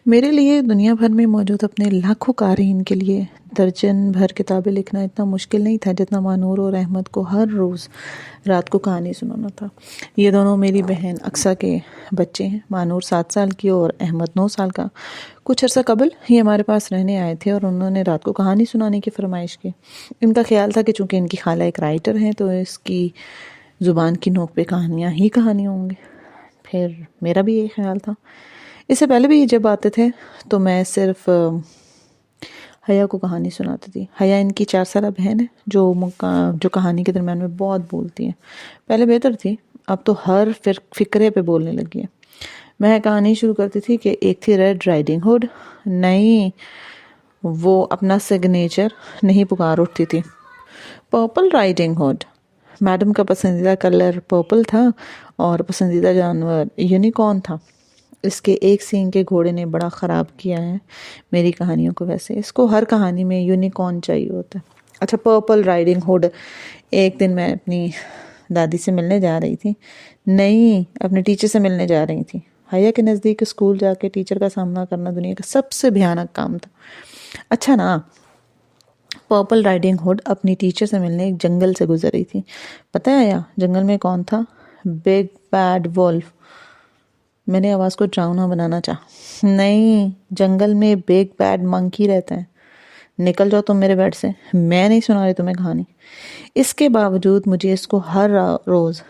میرے لیے دنیا بھر میں موجود اپنے لاکھوں قارئین کے لیے درجن بھر کتابیں لکھنا اتنا مشکل نہیں تھا جتنا مانور اور احمد کو ہر روز رات کو کہانی سنانا تھا۔ یہ دونوں میری بہن اقصیٰ کے بچے ہیں۔ مانور 7 سال کی اور احمد 9 سال کا۔ کچھ عرصہ قبل یہ ہمارے پاس رہنے آئے تھے اور انہوں نے رات کو کہانی سنانے کی فرمائش کی۔ ان کا خیال تھا کہ چونکہ ان کی خالہ ایک رائٹر ہیں تو اس کی زبان کی نوک پہ کہانیاں ہی کہانیاں ہوں گی۔ پھر میرا بھی یہی خیال تھا۔ اس سے پہلے بھی جب آتے تھے تو میں صرف حیا کو کہانی سناتی تھی۔ حیا ان کی 4 سالہ بہن ہے جو کہانی کے درمیان میں بہت بولتی ہے۔ پہلے بہتر تھی، اب تو ہر فقرے پہ بولنے لگی ہے۔ میں کہانی شروع کرتی تھی کہ ایک تھی ریڈ رائڈنگ ہوڈ۔ نہیں، وہ اپنا سگنیچر نہیں پکار اٹھتی تھی۔ Purple riding hood. میڈم کا پسندیدہ کلر پرپل تھا اور پسندیدہ جانور یونیکارن تھا۔ اس کے ایک سینگ کے گھوڑے نے بڑا خراب کیا ہے میری کہانیوں کو۔ ویسے اس کو ہر کہانی میں یونیکارن چاہیے ہوتا ہے۔ اچھا، پرپل رائڈنگ ہوڈ۔ ایک دن میں اپنی دادی سے ملنے جا رہی تھی۔ نہیں، اپنے ٹیچر سے ملنے جا رہی تھی۔ حیا کے نزدیک اسکول جا کے ٹیچر کا سامنا کرنا دنیا کا سب سے بھیانک کام تھا۔ اچھا نا، پرپل رائڈنگ ہوڈ اپنی ٹیچر سے ملنے ایک جنگل سے گزر رہی تھی۔ پتہ ہے یا جنگل میں کون تھا؟ Big bad wolf. میں نے آواز کو ڈراؤنا بنانا چاہا۔ نہیں، جنگل میں بگ بیڈ منکی رہتا ہے۔ نکل جاؤ تم میرے بیڈ سے، میں نہیں سنا رہی تمہیں کہانی۔ اس کے باوجود مجھے اس کو ہر روز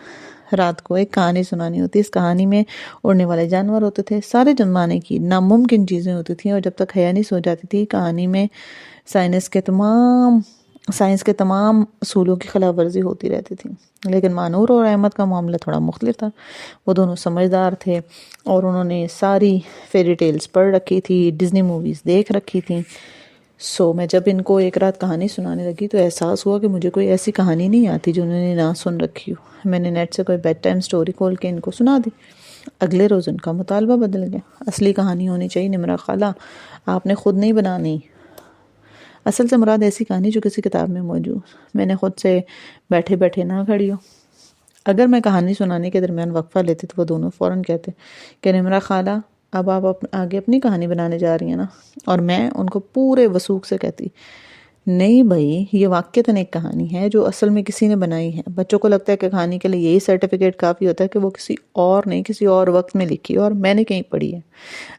رات کو ایک کہانی سنانی ہوتی۔ اس کہانی میں اڑنے والے جانور ہوتے تھے، سارے زمانے کی ناممکن چیزیں ہوتی تھیں، اور جب تک حیا نہیں سو جاتی تھی کہانی میں سائنس کے تمام اصولوں کی خلاف ورزی ہوتی رہتی تھی۔ لیکن مانور اور احمد کا معاملہ تھوڑا مختلف تھا۔ وہ دونوں سمجھدار تھے اور انہوں نے ساری فیری ٹیلز پڑھ رکھی تھی، ڈزنی موویز دیکھ رکھی تھیں۔ میں جب ان کو ایک رات کہانی سنانے لگی تو احساس ہوا کہ مجھے کوئی ایسی کہانی نہیں آتی جو انہوں نے نہ سن رکھی ہو۔ میں نے نیٹ سے کوئی بیڈ ٹائم سٹوری کھول کے ان کو سنا دی۔ اگلے روز ان کا مطالبہ بدل گیا۔ اصلی کہانی ہونی چاہیے نمرہ خالہ، آپ نے خود نہیں بنانی۔ اصل سے مراد ایسی کہانی جو کسی کتاب میں موجود، میں نے خود سے بیٹھے بیٹھے نہ کھڑی ہو۔ اگر میں کہانی سنانے کے درمیان وقفہ لیتی تو وہ دونوں فوراً کہتے کہ نمرہ خالہ اب آپ آگے اپنی کہانی بنانے جا رہی ہیں نا، اور میں ان کو پورے وثوق سے کہتی نہیں بھائی، یہ واقعتاً ایک کہانی ہے جو اصل میں کسی نے بنائی ہے۔ بچوں کو لگتا ہے کہ کہانی کے لیے یہی سرٹیفکیٹ کافی ہوتا ہے کہ وہ کسی اور وقت میں لکھی اور میں نے کہیں پڑھی ہے۔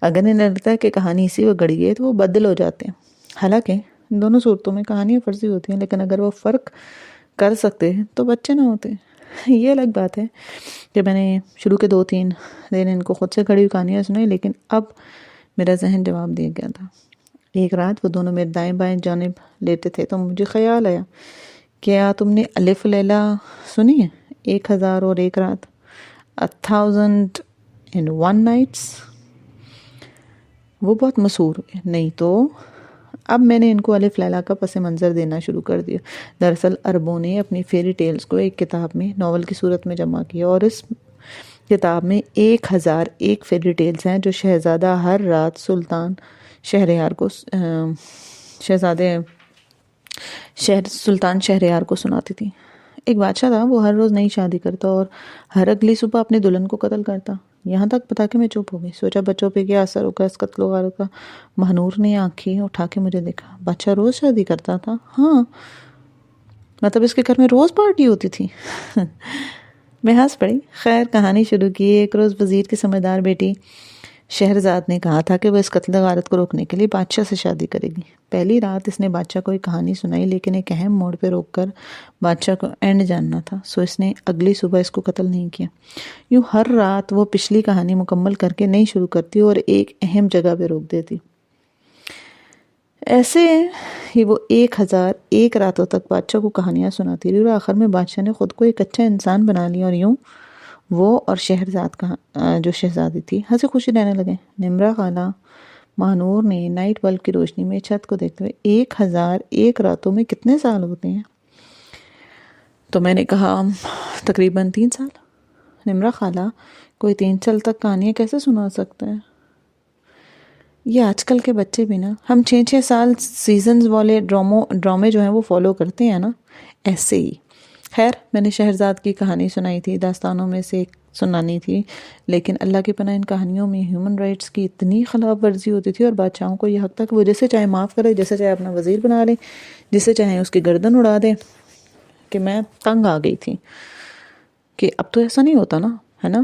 اگر انہیں لگتا ہے کہ کہانی اسی وقت گڑی ہے تو وہ بدل ہو جاتے ہیں۔ حالانکہ دونوں صورتوں میں کہانیاں فرضی ہوتی ہیں، لیکن اگر وہ فرق کر سکتے ہیں تو بچے نہ ہوتے۔ یہ الگ بات ہے کہ میں نے شروع کے 2-3 دن ان کو خود سے کھڑی ہوئی کہانیاں سنائی، لیکن اب میرا ذہن جواب دے گیا تھا۔ ایک رات وہ دونوں میرے دائیں بائیں جانب لیٹے تھے تو مجھے خیال آیا، کیا تم نے الف لیلا سنی ہے؟ 1001 رات، 1001 نائٹس؟ وہ بہت مشہور ہوئے۔ نہیں تو اب میں نے ان کو الف لیلا کا پس منظر دینا شروع کر دیا۔ دراصل عربوں نے اپنی فیری ٹیلز کو ایک کتاب میں ناول کی صورت میں جمع کیا، اور اس کتاب میں 1001 فیری ٹیلز ہیں جو شہزادہ ہر رات سلطان شہریار کو سناتی تھی۔ ایک بادشاہ تھا، وہ ہر روز نئی شادی کرتا اور ہر اگلی صبح اپنی دلہن کو قتل کرتا۔ یہاں تک بتا کے میں چپ ہو گئی، سوچا بچوں پہ کیا اثر ہوگا اس قتل و غارت کا۔ مہنور نے آنکھیں اٹھا کے مجھے دیکھا۔ بادشاہ روز شادی کرتا تھا؟ ہاں، مطلب اس کے گھر میں روز پارٹی ہوتی تھی؟ میں ہنس پڑی۔ خیر، کہانی شروع کی۔ ایک روز وزیر کی سمجھدار بیٹی شہرزاد نے کہا تھا کہ وہ اس قتل غارت کو روکنے کے لیے بادشاہ سے شادی کرے گی۔ پہلی رات اس نے بادشاہ کو ایک کہانی سنائی، لیکن ایک اہم موڑ پہ روک کر بادشاہ کو اینڈ جاننا تھا، اس نے اگلی صبح اس کو قتل نہیں کیا۔ یوں ہر رات وہ پچھلی کہانی مکمل کر کے نئی شروع کرتی اور ایک اہم جگہ پہ روک دیتی۔ ایسے ہی وہ 1001 راتوں تک بادشاہ کو کہانیاں سناتی رہی، اور آخر میں بادشاہ نے خود کو ایک اچھا انسان بنا لیا، اور یوں وہ اور شہرزاد جو شہزادی تھی ہنسی خوشی رہنے لگے۔ نمرہ خالہ، مانور نے نائٹ بلب کی روشنی میں چھت کو دیکھتے ہوئے 1001 راتوں میں کتنے سال ہوتے ہیں؟ تو میں نے کہا تقریباً 3 سال۔ نمرہ خالہ، کوئی 3 سال تک کہانیاں کیسے سنا سکتا ہے؟ یہ آج کل کے بچے بھی نا، ہم 6 سال سیزنز والے ڈرامے جو ہیں وہ فالو کرتے ہیں نا، ایسے ہی۔ خیر، میں نے شہرزاد کی کہانی سنائی تھی۔ داستانوں میں سے ایک سنانی تھی، لیکن اللہ کی پناہ ان کہانیوں میں ہیومن رائٹس کی اتنی خلاف ورزی ہوتی تھی، اور بادشاہوں کو یہ حق تھا کہ وہ جسے چاہے معاف کرے، جسے چاہے اپنا وزیر بنا لے، جسے چاہے اس کی گردن اڑا دے، کہ میں تنگ آ گئی تھی کہ اب تو ایسا نہیں ہوتا نا، ہے نا۔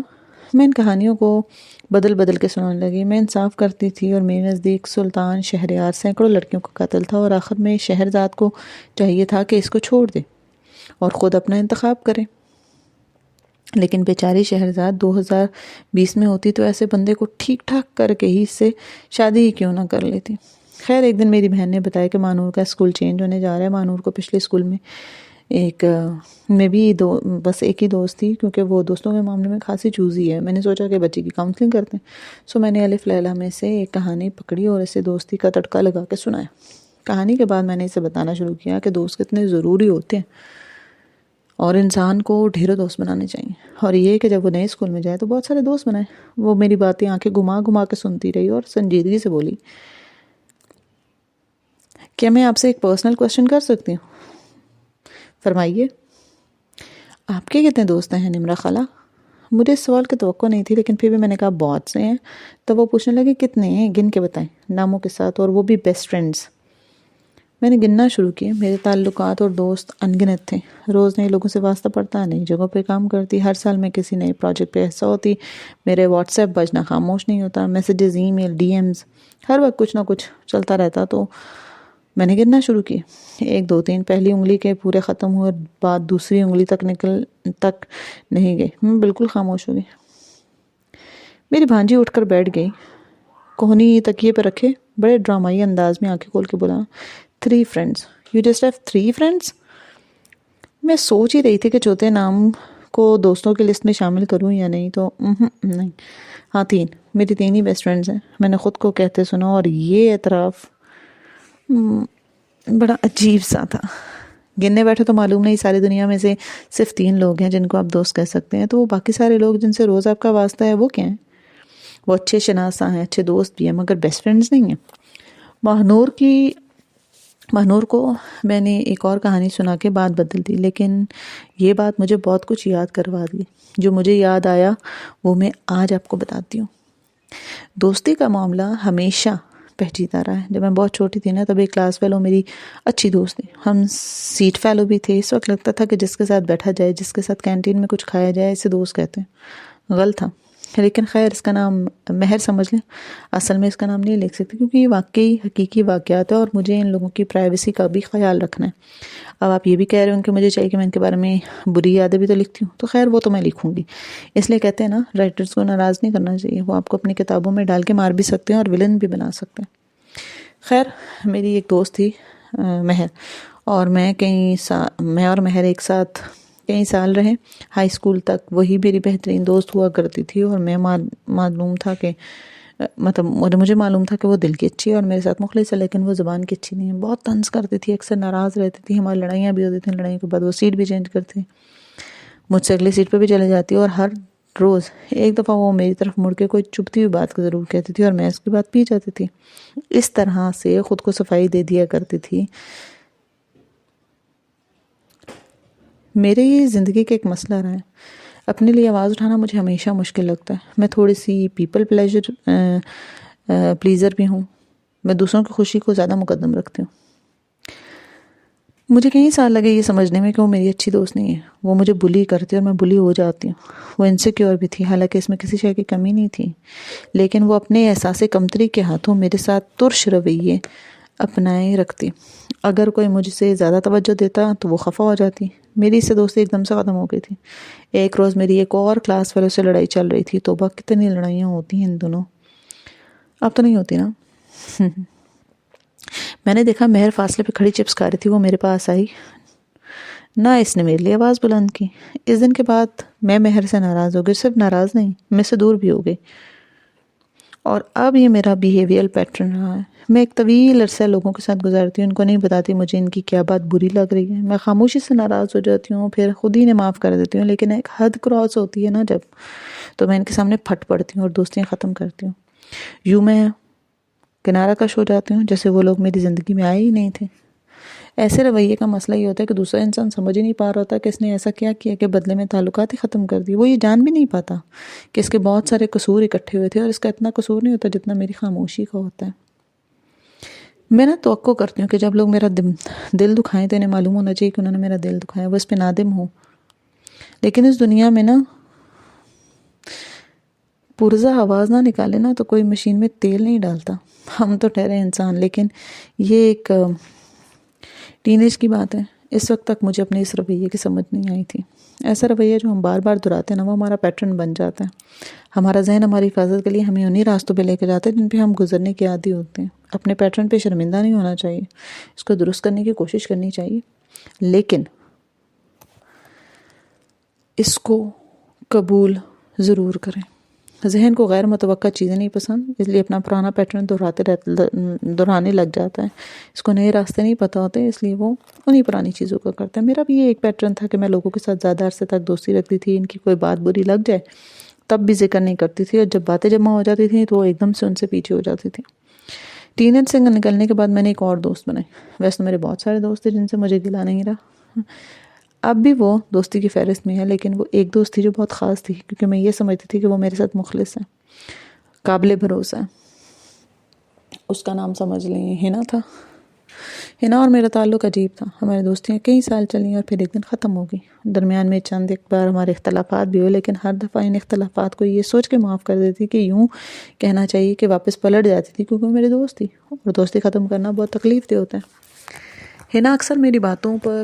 میں ان کہانیوں کو بدل بدل کے سنانے لگی۔ میں انصاف کرتی تھی، اور میرے نزدیک سلطان شہریار سینکڑوں لڑکیوں کا قاتل تھا، اور آخر میں شہرزاد کو چاہیے تھا کہ اس کو چھوڑ دے اور خود اپنا انتخاب کرے، لیکن بیچاری شہرزاد 2020 میں ہوتی تو ایسے بندے کو ٹھیک ٹھاک کر کے ہی اس سے شادی ہی کیوں نہ کر لیتی۔ خیر ایک دن میری بہن نے بتایا کہ مانور کا اسکول چینج ہونے جا رہا ہے۔ مانور کو پچھلے اسکول میں بس ایک ہی دوست تھی، کیونکہ وہ دوستوں کے معاملے میں خاصی چوزی ہے۔ میں نے سوچا کہ بچی کی کاؤنسلنگ کرتے ہیں، سو میں نے الف لیلا میں سے ایک کہانی پکڑی اور اسے دوستی کا تڑکا لگا کے سنایا۔ کہانی کے بعد میں نے اسے بتانا شروع کیا کہ دوست کتنے ضروری ہوتے ہیں، اور انسان کو ڈھیروں دوست بنانے چاہیے، اور یہ کہ جب وہ نئے اسکول میں جائے تو بہت سارے دوست بنائے۔ وہ میری باتیں آنکھیں گھما گھما کے سنتی رہی اور سنجیدگی سے بولی، کیا میں آپ سے ایک پرسنل کوسچن کر سکتی ہوں؟ فرمائیے۔ آپ کے کتنے دوست ہیں نمرہ خالہ؟ مجھے اس سوال کی توقع نہیں تھی، لیکن پھر بھی میں نے کہا بہت سے ہیں۔ تو وہ پوچھنے لگے کتنے ہیں، گن کے بتائیں، ناموں کے ساتھ، اور وہ بھی بیسٹ فرینڈز۔ میں نے گننا شروع کیے۔ میرے تعلقات اور دوست ان گنت تھے۔ روز نئے لوگوں سے واسطہ پڑتا، نئی جگہوں پہ کام کرتی، ہر سال میں کسی نئے پروجیکٹ پہ حصہ ہوتی، میرے واٹس ایپ بجنا خاموش نہیں ہوتا، میسیجز، ای میل، ڈی ایمز، ہر وقت کچھ نہ کچھ چلتا رہتا۔ تو میں نے گننا شروع کی، 1 2 3، پہلی انگلی کے پورے ختم ہوئے، بعد دوسری انگلی تک نہیں گئی۔ میں بالکل خاموش ہو گئی۔ میری بھانجی اٹھ کر بیٹھ گئی، کوہنی تکیے پہ رکھے، بڑے ڈرامائی انداز میں آنکھیں کھول کے بولا، 3 friends. You just have 3 friends؟ میں سوچ ہی رہی تھی کہ چوتھے نام کو دوستوں کی لسٹ میں شامل کروں یا نہیں، تو نہیں، ہاں 3، میری 3 ہی بیسٹ فرینڈز ہیں، میں نے خود کو کہتے سنا، اور یہ اعتراف بڑا عجیب سا تھا۔ گننے بیٹھے تو معلوم نہیں ساری دنیا میں سے صرف 3 لوگ ہیں جن کو آپ دوست کہہ سکتے ہیں، تو وہ باقی سارے لوگ جن سے روز آپ کا واسطہ ہے وہ کیا ہیں؟ وہ اچھے شناسا ہیں، اچھے دوست بھی ہیں، مگر بیسٹ فرینڈز نہیں ہیں۔ مہنور کو میں نے ایک اور کہانی سنا کے بات بدل دی، لیکن یہ بات مجھے بہت کچھ یاد کروا دی۔ جو مجھے یاد آیا وہ میں آج آپ کو بتاتی ہوں۔ دوستی کا معاملہ ہمیشہ پیچیدہ رہا ہے۔ جب میں بہت چھوٹی تھی نا، تب ایک کلاس فیلو میری اچھی دوست تھی، ہم سیٹ فیلو بھی تھے۔ اس وقت لگتا تھا کہ جس کے ساتھ بیٹھا جائے، جس کے ساتھ کینٹین میں کچھ کھایا جائے، اسے دوست کہتے ہیں۔ غلط تھا، لیکن خیر اس کا نام مہر سمجھ لیں، اصل میں اس کا نام نہیں لکھ سکتی، کیونکہ یہ واقعی حقیقی واقعات ہے، اور مجھے ان لوگوں کی پرائیویسی کا بھی خیال رکھنا ہے۔ اب آپ یہ بھی کہہ رہے ہوں کہ مجھے چاہیے کہ میں ان کے بارے میں بری یادیں بھی تو لکھتی ہوں، تو خیر وہ تو میں لکھوں گی۔ اس لیے کہتے ہیں نا، رائٹرز کو ناراض نہیں کرنا چاہیے، وہ آپ کو اپنی کتابوں میں ڈال کے مار بھی سکتے ہیں اور ولن بھی بنا سکتے ہیں۔ خیر میری ایک دوست تھی مہر، اور میں اور مہر ایک ساتھ کئی سال رہے، ہائی اسکول تک وہی میری بہترین دوست ہوا کرتی تھی، اور مجھے معلوم تھا کہ وہ دل کی اچھی ہے اور میرے ساتھ مخلص ہے، لیکن وہ زبان کی اچھی نہیں ہے۔ بہت طنز کرتی تھی، اکثر ناراض رہتی تھی، ہماری لڑائیاں بھی ہوتی تھیں، لڑائیوں کے بعد وہ سیٹ بھی چینج کرتی، مجھ سے اگلی سیٹ پہ بھی چلے جاتی، اور ہر روز ایک دفعہ وہ میری طرف مڑ کے کوئی چبھتی ہوئی بات کو ضرور کہتی تھی، اور میں اس کی بات پی جاتی تھی۔ اس طرح سے خود کو صفائی دے دیا کرتی تھی۔ میرے یہ زندگی کا ایک مسئلہ رہا ہے، اپنے لیے آواز اٹھانا مجھے ہمیشہ مشکل لگتا ہے۔ میں تھوڑی سی پیپل پلیزر بھی ہوں، میں دوسروں کی خوشی کو زیادہ مقدم رکھتی ہوں۔ مجھے کئی سال لگے یہ سمجھنے میں کہ وہ میری اچھی دوست نہیں ہے، وہ مجھے بلی کرتی اور میں بلی ہو جاتی ہوں۔ وہ انسیکیور بھی تھی، حالانکہ اس میں کسی شے کی کمی نہیں تھی، لیکن وہ اپنے احساس کمتری کے ہاتھوں میرے ساتھ ترش رویے اپنائے رکھتی۔ اگر کوئی مجھ سے زیادہ توجہ دیتا تو وہ خفا ہو جاتی۔ میری اس سے دوستی ایک دم سے ختم ہو گئی تھی۔ ایک روز میری ایک اور کلاس فیلو سے لڑائی چل رہی تھی۔ توبہ کتنی لڑائیاں ہوتی ہیں ان دونوں، اب تو نہیں ہوتی نا۔ میں نے دیکھا مہر فاصلے پہ کھڑی چپس کھا رہی تھی، وہ میرے پاس آئی، نہ اس نے میرے لیے آواز بلند کی۔ اس دن کے بعد میں مہر سے ناراض ہو گئی، صرف ناراض نہیں، میں سے دور بھی ہو گئی، اور اب یہ میرا بیہیویئر پیٹرن رہا ہے۔ میں ایک طویل عرصہ لوگوں کے ساتھ گزارتی ہوں، ان کو نہیں بتاتی مجھے ان کی کیا بات بری لگ رہی ہے۔ میں خاموشی سے ناراض ہو جاتی ہوں، پھر خود ہی نے معاف کر دیتی ہوں، لیکن ایک حد کراس ہوتی ہے نا جب، تو میں ان کے سامنے پھٹ پڑتی ہوں اور دوستیاں ختم کرتی ہوں۔ یوں میں کنارہ کش ہو جاتی ہوں، جیسے وہ لوگ میری زندگی میں آئے ہی نہیں تھے۔ ایسے رویے کا مسئلہ یہ ہوتا ہے کہ دوسرا انسان سمجھ ہی نہیں پا رہا ہوتا کہ اس نے ایسا کیا کیا کہ بدلے میں تعلقات ہی ختم کر دی. وہ یہ جان بھی نہیں پاتا کہ اس کے بہت سارے قصور اکٹھے ہوئے تھے اور اس کا اتنا قصور نہیں ہوتا جتنا میری خاموشی کا ہوتا ہے. میں نا توقع کرتی ہوں کہ جب لوگ میرا دل دکھائیں تو انہیں معلوم ہونا چاہیے کہ انہوں نے میرا دل دکھایا، وہ اس پہ نادم ہوں. لیکن اس دنیا میں نا پرزہ آواز نہ نکالے نا تو کوئی مشین میں تیل نہیں ڈالتا. ہم تو ٹھہرے انسان، لیکن یہ ایک ٹین ایج کی بات ہے. اس وقت تک مجھے اپنے اس رویے کی سمجھ نہیں آئی تھی. ایسا رویہ جو ہم بار بار دہراتے ہیں نا، وہ ہمارا پیٹرن بن جاتا ہے. ہمارا ذہن ہماری حفاظت کے لیے ہمیں انہی راستوں پہ لے کے جاتا ہے جن پہ ہم گزرنے کے عادی ہوتے ہیں. اپنے پیٹرن پہ شرمندہ نہیں ہونا چاہیے، اس کو درست کرنے کی کوشش کرنی چاہیے، لیکن اس کو قبول ضرور کریں. ذہن کو غیر متوقع چیزیں نہیں پسند، اس لیے اپنا پرانا پیٹرن دہرانے لگ جاتا ہے. اس کو نئے راستے نہیں پتہ ہوتے، اس لیے وہ انہی پرانی چیزوں کا کرتا ہے. میرا بھی یہ ایک پیٹرن تھا کہ میں لوگوں کے ساتھ زیادہ عرصے تک دوستی رکھتی تھی. ان کی کوئی بات بری لگ جائے تب بھی ذکر نہیں کرتی تھی، اور جب باتیں جمع ہو جاتی تھیں تو وہ ایک دم سے ان سے پیچھے ہو جاتی تھی. ٹین ایج سے نکلنے کے بعد میں نے ایک اور دوست بنائی. ویسے تو میرے بہت سارے دوست تھے جن سے مجھے گلا نہیں رہا، اب بھی وہ دوستی کی فہرست میں ہے، لیکن وہ ایک دوست تھی جو بہت خاص تھی، کیونکہ میں یہ سمجھتی تھی کہ وہ میرے ساتھ مخلص ہے، قابل بھروسہ ہے. اس کا نام سمجھ لیں ہنا تھا. ہنا اور میرا تعلق عجیب تھا. ہماری دوستیاں کئی سال چلیں اور پھر ایک دن ختم ہو گئی. درمیان میں چند ایک بار ہمارے اختلافات بھی ہوئے، لیکن ہر دفعہ ان اختلافات کو یہ سوچ کے معاف کر دیتی کہ یوں کہنا چاہیے کہ واپس پلٹ جاتی تھی، کیونکہ وہ میری دوست تھی اور دوستی ختم کرنا بہت تکلیف دہ ہوتا ہے. ہنا اکثر میری باتوں پر،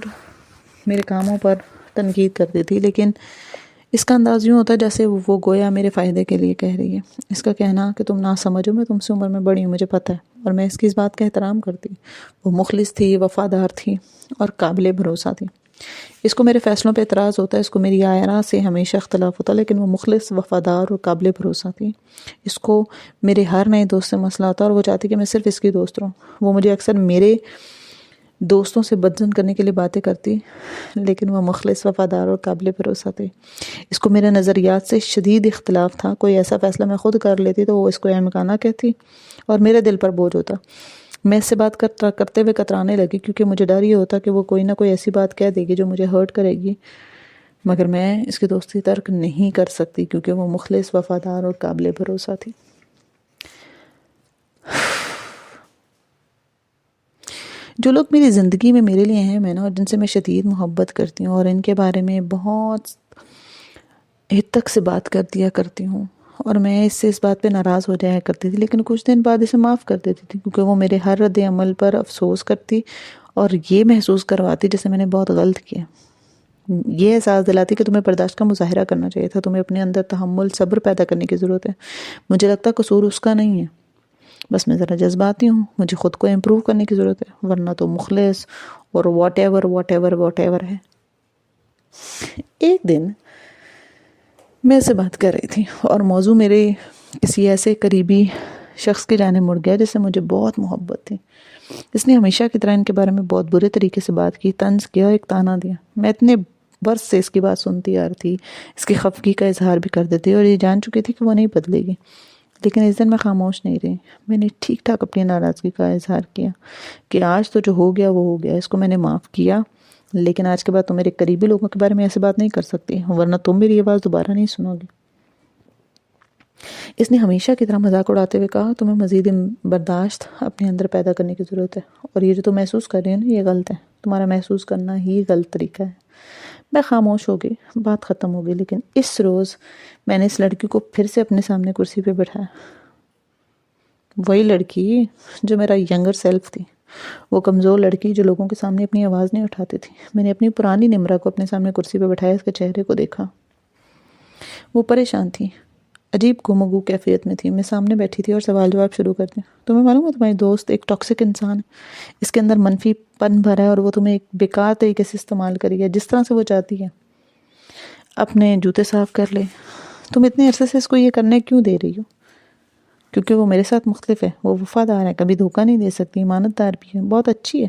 میرے کاموں پر تنقید کرتی تھی، لیکن اس کا انداز یوں ہوتا ہے جیسے وہ گویا میرے فائدے کے لیے کہہ رہی ہے. اس کا کہنا کہ تم نہ سمجھو، میں تم سے عمر میں بڑی ہوں، مجھے پتہ ہے، اور میں اس کی اس بات کا احترام کرتی. وہ مخلص تھی، وفادار تھی اور قابل بھروسہ تھی. اس کو میرے فیصلوں پہ اعتراض ہوتا ہے، اس کو میری آرا سے ہمیشہ اختلاف ہوتا ہے، لیکن وہ مخلص، وفادار اور قابل بھروسہ تھی. اس کو میرے ہر نئے دوست سے مسئلہ ہوتا ہے اور وہ چاہتی کہ میں صرف اس کی دوست رہوں. وہ مجھے اکثر میرے دوستوں سے بدظن کرنے کے لیے باتیں کرتی، لیکن وہ مخلص، وفادار اور قابل بھروسہ تھے. اس کو میرے نظریات سے شدید اختلاف تھا. کوئی ایسا فیصلہ میں خود کر لیتی تو وہ اس کو احمقانہ کہتی اور میرے دل پر بوجھ ہوتا. میں اس سے بات کرتے ہوئے کترانے لگی، کیونکہ مجھے ڈر یہ ہوتا کہ وہ کوئی نہ کوئی ایسی بات کہہ دے گی جو مجھے ہرٹ کرے گی، مگر میں اس کی دوستی ترک نہیں کر سکتی کیونکہ وہ مخلص، وفادار اور قابل بھروسہ تھی. جو لوگ میری زندگی میں میرے لیے اہم ہیں نا، اور جن سے میں شدید محبت کرتی ہوں اور ان کے بارے میں بہت حد تک سے بات کر دیا کرتی ہوں، اور میں اس سے اس بات پہ ناراض ہو جایا کرتی تھی، لیکن کچھ دن بعد اسے معاف کر دیتی تھی، کیونکہ وہ میرے ہر رد عمل پر افسوس کرتی اور یہ محسوس کرواتی جیسے میں نے بہت غلط کیا. یہ احساس دلاتی کہ تمہیں برداشت کا مظاہرہ کرنا چاہیے تھا، تمہیں اپنے اندر تحمل، صبر پیدا کرنے کی ضرورت ہے. مجھے لگتا قصور اس کا نہیں ہے، بس میں ذرا جذباتی ہوں. مجھے خود کو امپروو کرنے کی ضرورت ہے، ورنہ تو مخلص اور واٹ ایور ہے. ایک دن میں سے بات کر رہی تھی اور موضوع میرے کسی ایسے قریبی شخص کی جانب مڑ گیا جس سے مجھے بہت محبت تھی. اس نے ہمیشہ کی طرح ان کے بارے میں بہت برے طریقے سے بات کی، طنز کیا اور ایک تانا دیا. میں اتنے برس سے اس کی بات سنتی آ رہی تھی، اس کی خفگی کا اظہار بھی کر دیتی اور یہ جان چکی تھی کہ وہ نہیں بدلے گی. لیکن اس دن میں خاموش نہیں رہی. میں نے ٹھیک ٹھاک اپنی ناراضگی کا اظہار کیا کہ آج تو جو ہو گیا وہ ہو گیا، اس کو میں نے معاف کیا، لیکن آج کے بعد تم میرے قریبی لوگوں کے بارے میں ایسی بات نہیں کر سکتی، ورنہ تم میری آواز دوبارہ نہیں سنو گی. اس نے ہمیشہ کی طرح مذاق اڑاتے ہوئے کہا، تمہیں مزید برداشت اپنے اندر پیدا کرنے کی ضرورت ہے، اور یہ جو تم محسوس کر رہے ہو نا، یہ غلط ہے. تمہارا محسوس کرنا ہی غلط طریقہ ہے. میں خاموش ہو گئی. بات ختم ہو گئی، لیکن اس روز میں نے اس لڑکی کو پھر سے اپنے سامنے کرسی پہ بٹھایا. وہی لڑکی جو میرا ینگر سیلف تھی، وہ کمزور لڑکی جو لوگوں کے سامنے اپنی آواز نہیں اٹھاتی تھی. میں نے اپنی پرانی نمرہ کو اپنے سامنے کرسی پہ بٹھایا، اس کے چہرے کو دیکھا. وہ پریشان تھی، عجیب گم و گو کیفیت میں تھی. میں سامنے بیٹھی تھی اور سوال جواب شروع کر دیا. تمہیں معلوم ہے تمہاری دوست ایک ٹاکسک انسان ہے، اس کے اندر منفی پن بھرا ہے اور وہ تمہیں ایک بیکار طریقے سے استعمال کرے گی، جس طرح سے وہ چاہتی ہے. اپنے جوتے صاف کر لے. تم اتنے عرصے سے اس کو یہ کرنے کیوں دے رہی ہو؟ کیونکہ وہ میرے ساتھ مختلف ہے، وہ وفادار ہے، کبھی دھوکہ نہیں دے سکتی، امانت دار بھی ہے، بہت اچھی ہے.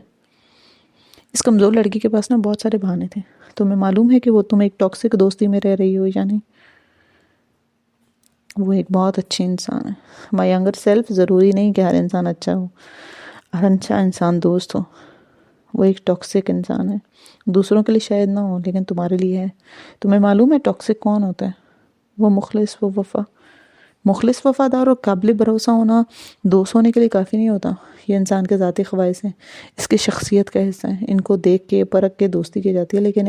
اس کمزور لڑکی کے پاس نا بہت سارے بہانے تھے. تمہیں معلوم ہے کہ وہ تم ایک ٹاکسک دوستی میں رہ رہی ہو یا نہیں؟ وہ ایک بہت اچھی انسان ہے. مائی ینگر سیلف، ضروری نہیں کہ ہر انسان اچھا ہو، ہر اچھا انسان دوست ہو. وہ ایک ٹاکسک انسان ہے. دوسروں کے لیے شاید نہ ہو لیکن تمہارے لیے ہے. تمہیں معلوم ہے ٹاکسک کون ہوتا ہے؟ وہ مخلص وفادار اور قابل بھروسہ ہونا دوست ہونے کے لیے کافی نہیں ہوتا. یہ انسان کے ذاتی خواہش ہیں، اس کی شخصیت کا حصہ ہیں. ان کو دیکھ کے پرکھ کے دوستی کی جاتی ہے، لیکن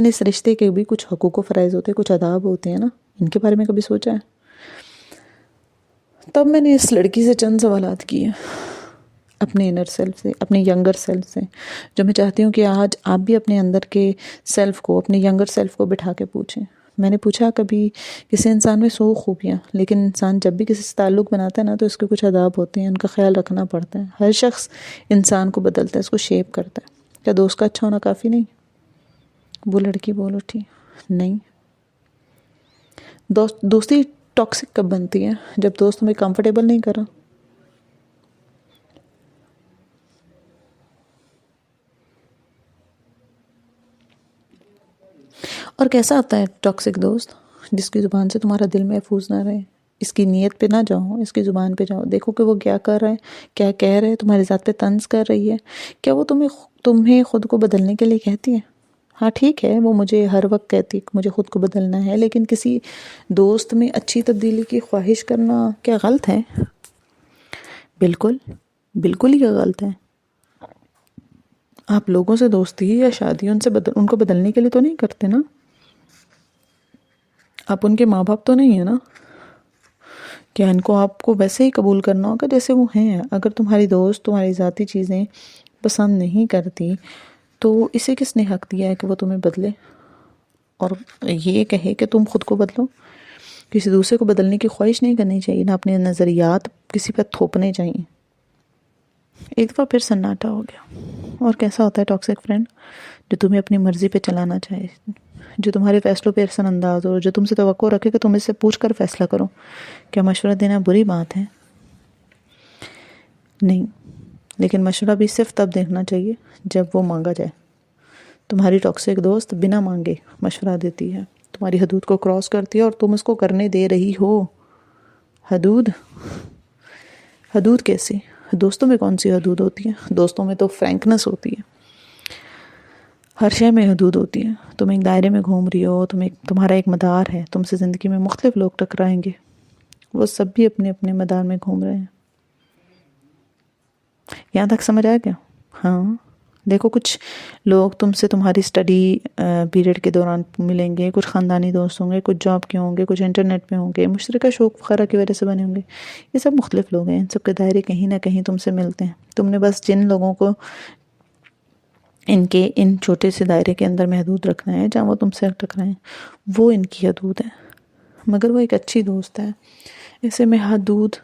اس رشتے کے بھی کچھ حقوق و فرائض ہوتے ہیں، کچھ آداب ہوتے ہیں نا. ان کے بارے میں کبھی سوچا ہے؟ تب میں نے اس لڑکی سے چند سوالات کیے، اپنے انر سیلف سے، اپنے ینگر سیلف سے، جو میں چاہتی ہوں کہ آج آپ بھی اپنے اندر کے سیلف کو، اپنے ینگر سیلف کو بٹھا کے پوچھیں. میں نے پوچھا کبھی کسی انسان میں 100 خوبیاں، لیکن انسان جب بھی کسی سے تعلق بناتا ہے نا تو اس کے کچھ آداب ہوتے ہیں، ان کا خیال رکھنا پڑتا ہے. ہر شخص انسان کو بدلتا ہے، اس کو شیپ کرتا ہے. کیا دوست کا اچھا ہونا کافی نہیں؟ وہ لڑکی بول اٹھی، نہیں. دوستی ٹاکسک کب بنتی ہے؟ جب دوست تمہیں کمفرٹیبل نہیں کرا. اور کیسا آتا ہے ٹاکسک دوست؟ جس کی زبان سے تمہارا دل محفوظ نہ رہے. اس کی نیت پہ نہ جاؤ، اس کی زبان پہ جاؤ. دیکھو کہ وہ کیا کر رہا ہے، کیا کہہ رہے ہے، تمہاری ذات پہ طنز کر رہی ہے. کیا وہ تمہیں خود کو بدلنے کے لیے کہتی ہے؟ ہاں ٹھیک ہے، وہ مجھے ہر وقت کہتی ہے مجھے خود کو بدلنا ہے، لیکن کسی دوست میں اچھی تبدیلی کی خواہش کرنا کیا غلط ہے؟ بالکل ہی غلط ہے. آپ لوگوں سے دوستی یا شادی ان کو بدلنے کے لیے تو نہیں کرتے نا. آپ ان کے ماں باپ تو نہیں ہیں نا. کیا ان کو آپ کو ویسے ہی قبول کرنا ہوگا جیسے وہ ہیں؟ اگر تمہاری دوست تمہاری ذاتی چیزیں پسند نہیں کرتی تو اسے کس نے حق دیا ہے کہ وہ تمہیں بدلے اور یہ کہے کہ تم خود کو بدلو؟ کسی دوسرے کو بدلنے کی خواہش نہیں کرنی چاہیے، نہ اپنے نظریات کسی پر تھوپنے چاہیے. ایک دفعہ پھر سناٹا ہو گیا. اور کیسا ہوتا ہے ٹاکسک فرینڈ؟ جو تمہیں اپنی مرضی پہ چلانا چاہے، جو تمہارے فیصلوں پہ احسان انداز ہو، جو تم سے توقع رکھے کہ تم اس سے پوچھ کر فیصلہ کرو. کیا مشورہ دینا بری بات ہے؟ نہیں، لیکن مشورہ بھی صرف تب دینا چاہیے جب وہ مانگا جائے. تمہاری ٹاکسک دوست بنا مانگے مشورہ دیتی ہے، تمہاری حدود کو کراس کرتی ہے اور تم اس کو کرنے دے رہی ہو. حدود کیسی؟ دوستوں میں کون سی حدود ہوتی ہے؟ دوستوں میں تو فرینکنس ہوتی ہے. ہر شے میں حدود ہوتی ہے. تم ایک دائرے میں گھوم رہی ہو، تمہارا ایک مدار ہے. تم سے زندگی میں مختلف لوگ ٹکرائیں گے، وہ سب بھی اپنے اپنے مدار میں گھوم رہے ہیں. یہاں تک سمجھ آ گیا؟ ہاں. دیکھو کچھ لوگ تم سے تمہاری اسٹڈی پیریڈ کے دوران ملیں گے، کچھ خاندانی دوست ہوں گے، کچھ جاب کے ہوں گے، کچھ انٹرنیٹ پہ ہوں گے، مشترکہ شوق وغیرہ کی وجہ سے بنے ہوں گے. یہ سب مختلف لوگ ہیں، ان سب کے دائرے کہیں نہ کہیں تم سے ملتے ہیں. تم نے بس جن لوگوں کو ان چھوٹے سے دائرے کے اندر محدود رکھنا ہے جہاں وہ تم سے ٹکرائیں، وہ ان کی حدود ہے. مگر وہ ایک اچھی دوست ہے. اسے میں حدود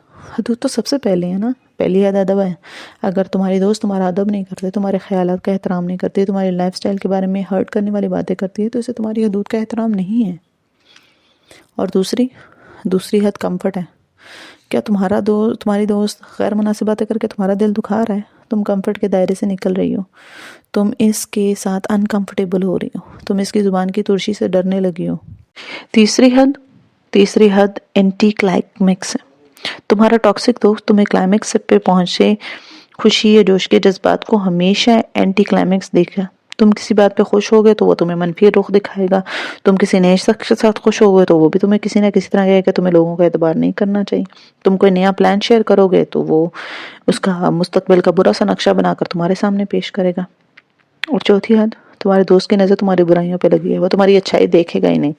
تو سب سے پہلے ہے نا. پہلی حد ادب ہے. اگر تمہاری دوست تمہارا ادب نہیں کرتے، تمہارے خیالات کا احترام نہیں کرتے، تمہاری لائف سٹائل کے بارے میں ہرٹ کرنے والی باتیں کرتی ہے، تو اسے تمہاری حدود کا احترام نہیں ہے. اور دوسری حد کمفرٹ ہے. کیا تمہاری دوست غیر مناسب باتیں کر کے تمہارا دل دکھا رہا ہے؟ تم کمفرٹ کے دائرے سے نکل رہی ہو، تم اس کے ساتھ انکمفرٹیبل ہو رہی ہو، تم اس کی زبان کی ترشی سے ڈرنے لگی ہو. تیسری حد اینٹی کلائمیکس ہے. تمہارا ٹاکسک دوست تمہیں کلائمیکس پہ پہنچے خوشی یا جوش کے جذبات کو ہمیشہ اینٹی کلائمیکس دیکھا. تم کسی بات پہ خوش ہوگے تو وہ تمہیں منفی رخ دکھائے گا. تم کسی نئے شخص کے ساتھ خوش ہوگے تو وہ بھی تمہیں کسی نہ کسی طرح کہے کہ تمہیں لوگوں کا اعتبار نہیں کرنا چاہیے. تم کوئی نیا پلان شیئر کرو گے تو وہ اس کا مستقبل کا برا سا نقشہ بنا کر تمہارے سامنے پیش کرے گا. اور چوتھی حد، تمہارے دوست کی نظر تمہاری برائیوں پہ لگی ہے. وہ تمہاری اچھائی دیکھے گا ہی نہیں،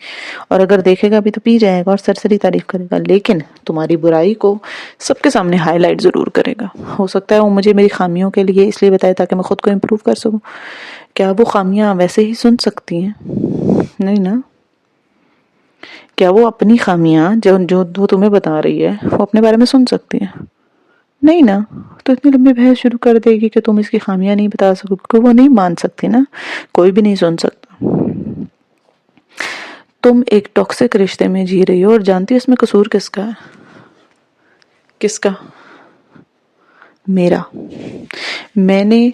اور اگر دیکھے گا بھی تو پی جائے گا اور سرسری تعریف کرے گا، لیکن تمہاری برائی کو سب کے سامنے ہائی لائٹ ضرور کرے گا. ہو سکتا ہے وہ مجھے میری خامیوں کے لیے اس لیے بتائے تاکہ میں خود کو امپروو کر سکوں. کیا وہ خامیاں ویسے ہی سن سکتی ہیں؟ نہیں نا. کیا وہ اپنی خامیاں جو وہ تمہیں بتا رہی ہے وہ اپنے بارے میں سن سکتی ہے؟ نہیں نا. تو اتنی لمبی بحث شروع کر دے گی کہ تم اس کی خامیاں نہیں بتا سکو، کیونکہ وہ نہیں مان سکتی نا. کوئی بھی نہیں سن سکتا. تم ایک ٹاکسک رشتے میں جی رہی ہو اور جانتی ہو اس میں قصور کس کا ہے؟ کس کا؟ میرا. میں نے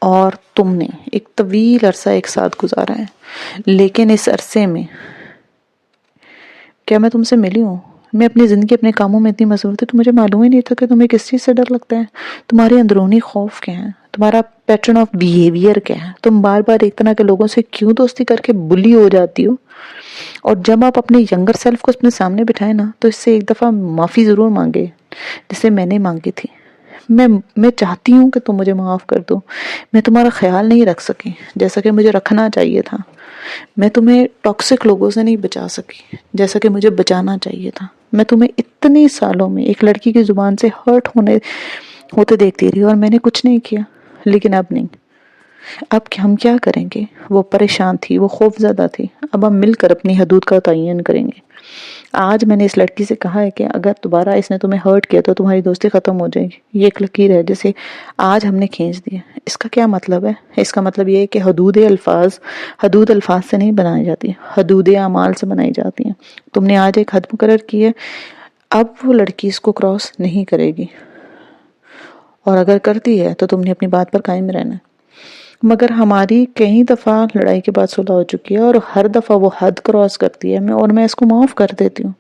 اور تم نے ایک طویل عرصہ ایک ساتھ گزارا ہے، لیکن اس عرصے میں کیا میں تم سے ملی ہوں؟ میں اپنی زندگی اپنے کاموں میں اتنی مصروف تھی تو مجھے معلوم ہی نہیں تھا کہ تمہیں کس چیز سے ڈر لگتا ہے. تمہارے اندرونی خوف کیا ہیں؟ تمہارا پیٹرن آف بیہیویئر کیا ہے، تم بار بار ایک طرح کے لوگوں سے کیوں دوستی کر کے بلی ہو جاتی ہو. اور جب آپ اپنے ینگر سیلف کو اپنے سامنے بٹھائیں نا تو اس سے ایک دفعہ معافی ضرور مانگے، جسے میں نے مانگی تھی. میں چاہتی ہوں کہ تم مجھے معاف کر دو. میں تمہارا خیال نہیں رکھ سکی جیسا کہ مجھے رکھنا چاہیے تھا. میں تمہیں ٹاکسک لوگوں سے نہیں بچا سکی جیسا کہ مجھے بچانا چاہیے تھا. میں تمہیں اتنے سالوں میں ایک لڑکی کی زبان سے ہرٹ ہوتے دیکھتی رہی اور میں نے کچھ نہیں کیا. لیکن اب نہیں. اب ہم کیا کریں گے؟ وہ پریشان تھی، وہ خوف زدہ تھی. اب ہم مل کر اپنی حدود کا تعین کریں گے. آج میں نے اس لڑکی سے کہا ہے کہ اگر دوبارہ اس نے تمہیں ہرٹ کیا تو تمہاری دوستی ختم ہو جائے گی. یہ ایک لکیر ہے جسے آج ہم نے کھینچ دیا. اس کا کیا مطلب ہے؟ اس کا مطلب یہ ہے کہ حدود الفاظ سے نہیں بنائی جاتی، حدود اعمال سے بنائی جاتی ہیں. تم نے آج ایک حد مقرر کی ہے، اب وہ لڑکی اس کو کراس نہیں کرے گی، اور اگر کرتی ہے تو تم نے اپنی بات پر قائم رہنا ہے. مگر ہماری کئی دفعہ لڑائی کے بعد صلح ہو چکی ہے اور ہر دفعہ وہ حد کراس کرتی ہے اور میں اس کو معاف کر دیتی ہوں،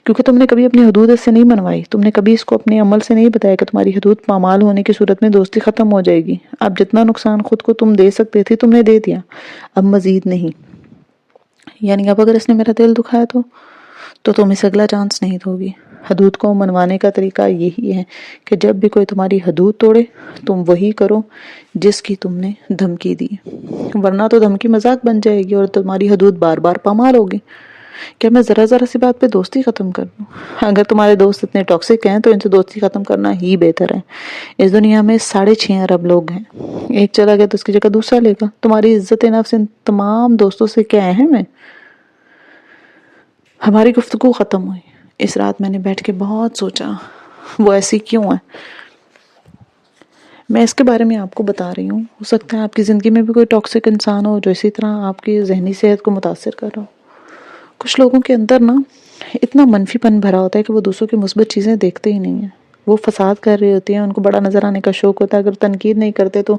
کیونکہ تم نے کبھی اپنی حدود اس سے نہیں منوائی. تم نے کبھی اس کو اپنے عمل سے نہیں بتایا کہ تمہاری حدود پامال ہونے کی صورت میں دوستی ختم ہو جائے گی. اب جتنا نقصان خود کو تم دے سکتے تھی تم نے دے دیا، اب مزید نہیں. یعنی اب اگر اس نے میرا دل دکھایا تو تم اسے اگلا چانس نہیں دو گی. حدود کو منوانے کا طریقہ یہی ہے کہ جب بھی کوئی تمہاری حدود توڑے تم وہی کرو جس کی تم نے دھمکی دی، ورنہ تو دھمکی مذاق بن جائے گی اور تمہاری حدود بار بار پامال ہوگی. کیا میں ذرا ذرا سی بات پہ دوستی ختم کر دوں؟ اگر تمہارے دوست اتنے ٹاکسک ہیں تو ان سے دوستی ختم کرنا ہی بہتر ہے. اس دنیا میں 6.5 ارب لوگ ہیں، ایک چلا گیا تو اس کی جگہ دوسرا لے گا. تمہاری عزت نفس ان تمام دوستوں سے کیا اہم ہے؟ ہماری گفتگو ختم ہوئی. اس رات میں نے بیٹھ کے بہت سوچا وہ ایسی کیوں ہے. میں اس کے بارے میں آپ کو بتا رہی ہوں. ہو سکتا ہے آپ کی زندگی میں بھی کوئی ٹاکسک انسان ہو جو اسی طرح آپ کی ذہنی صحت کو متاثر کر رہا ہو. کچھ لوگوں کے اندر نا اتنا منفی پن بھرا ہوتا ہے کہ وہ دوسروں کی مثبت چیزیں دیکھتے ہی نہیں ہیں. وہ فساد کر رہے ہوتے ہیں، ان کو بڑا نظر آنے کا شوق ہوتا ہے. اگر تنقید نہیں کرتے تو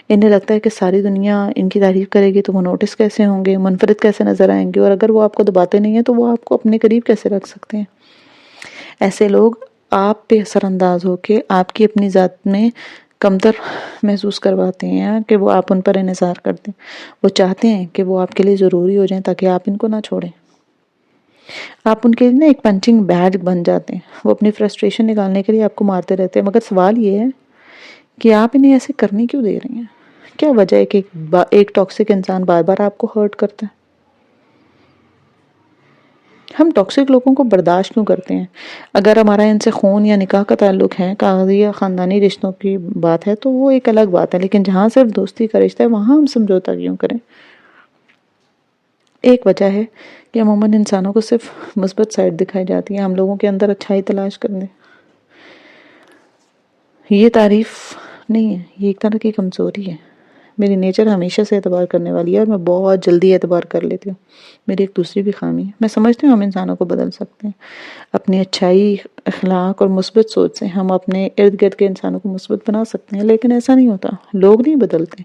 انہیں لگتا ہے کہ ساری دنیا ان کی تعریف کرے گی تو وہ نوٹس کیسے ہوں گے، منفرد کیسے نظر آئیں گے، اور اگر وہ آپ کو دباتے نہیں ہیں تو وہ آپ کو اپنے قریب کیسے رکھ سکتے ہیں. ایسے لوگ آپ پہ اثر انداز ہو کے آپ کی اپنی ذات میں کمتر محسوس کرواتے ہیں کہ وہ آپ ان پر انحصار کرتے ہیں. وہ چاہتے ہیں کہ وہ آپ کے لیے ضروری ہو جائیں تاکہ آپ ان کو نہ چھوڑیں. آپ ان کے لیے ایک پنچنگ بیگ بن جاتے ہیں. وہ اپنی فرسٹریشن نکالنے کے لیے آپ کو مارتے رہتے ہیں. مگر سوال یہ ہے کہ آپ انہیں ایسے کرنے کیوں دے رہی ہیں؟ کیا وجہ ہے کہ ایک ٹاکسک انسان بار بار آپ کو ہرٹ کرتا ہے؟ ہم ٹاکسک لوگوں کو برداشت کیوں کرتے ہیں؟ اگر ہمارا ان سے خون یا نکاح کا تعلق ہے، کاغذی یا خاندانی رشتوں کی بات ہے تو وہ ایک الگ بات ہے. لیکن جہاں صرف دوستی کا رشتہ ہے وہاں ہم سمجھوتا کیوں کریں؟ ایک وجہ ہے کہ عموماً انسانوں کو صرف مثبت سائڈ دکھائی جاتی ہے. ہم لوگوں کے اندر اچھائی تلاش کرنے. یہ تعریف نہیں ہے، یہ ایک طرح کی کمزوری ہے. میری نیچر ہمیشہ سے اعتبار کرنے والی ہے اور میں بہت جلدی اعتبار کر لیتی ہوں. میری ایک دوسری بھی خامی ہے. میں سمجھتی ہوں ہم انسانوں کو بدل سکتے ہیں. اپنی اچھائی، اخلاق اور مثبت سوچ سے ہم اپنے ارد گرد کے انسانوں کو مثبت بنا سکتے ہیں. لیکن ایسا نہیں ہوتا. لوگ نہیں بدلتے،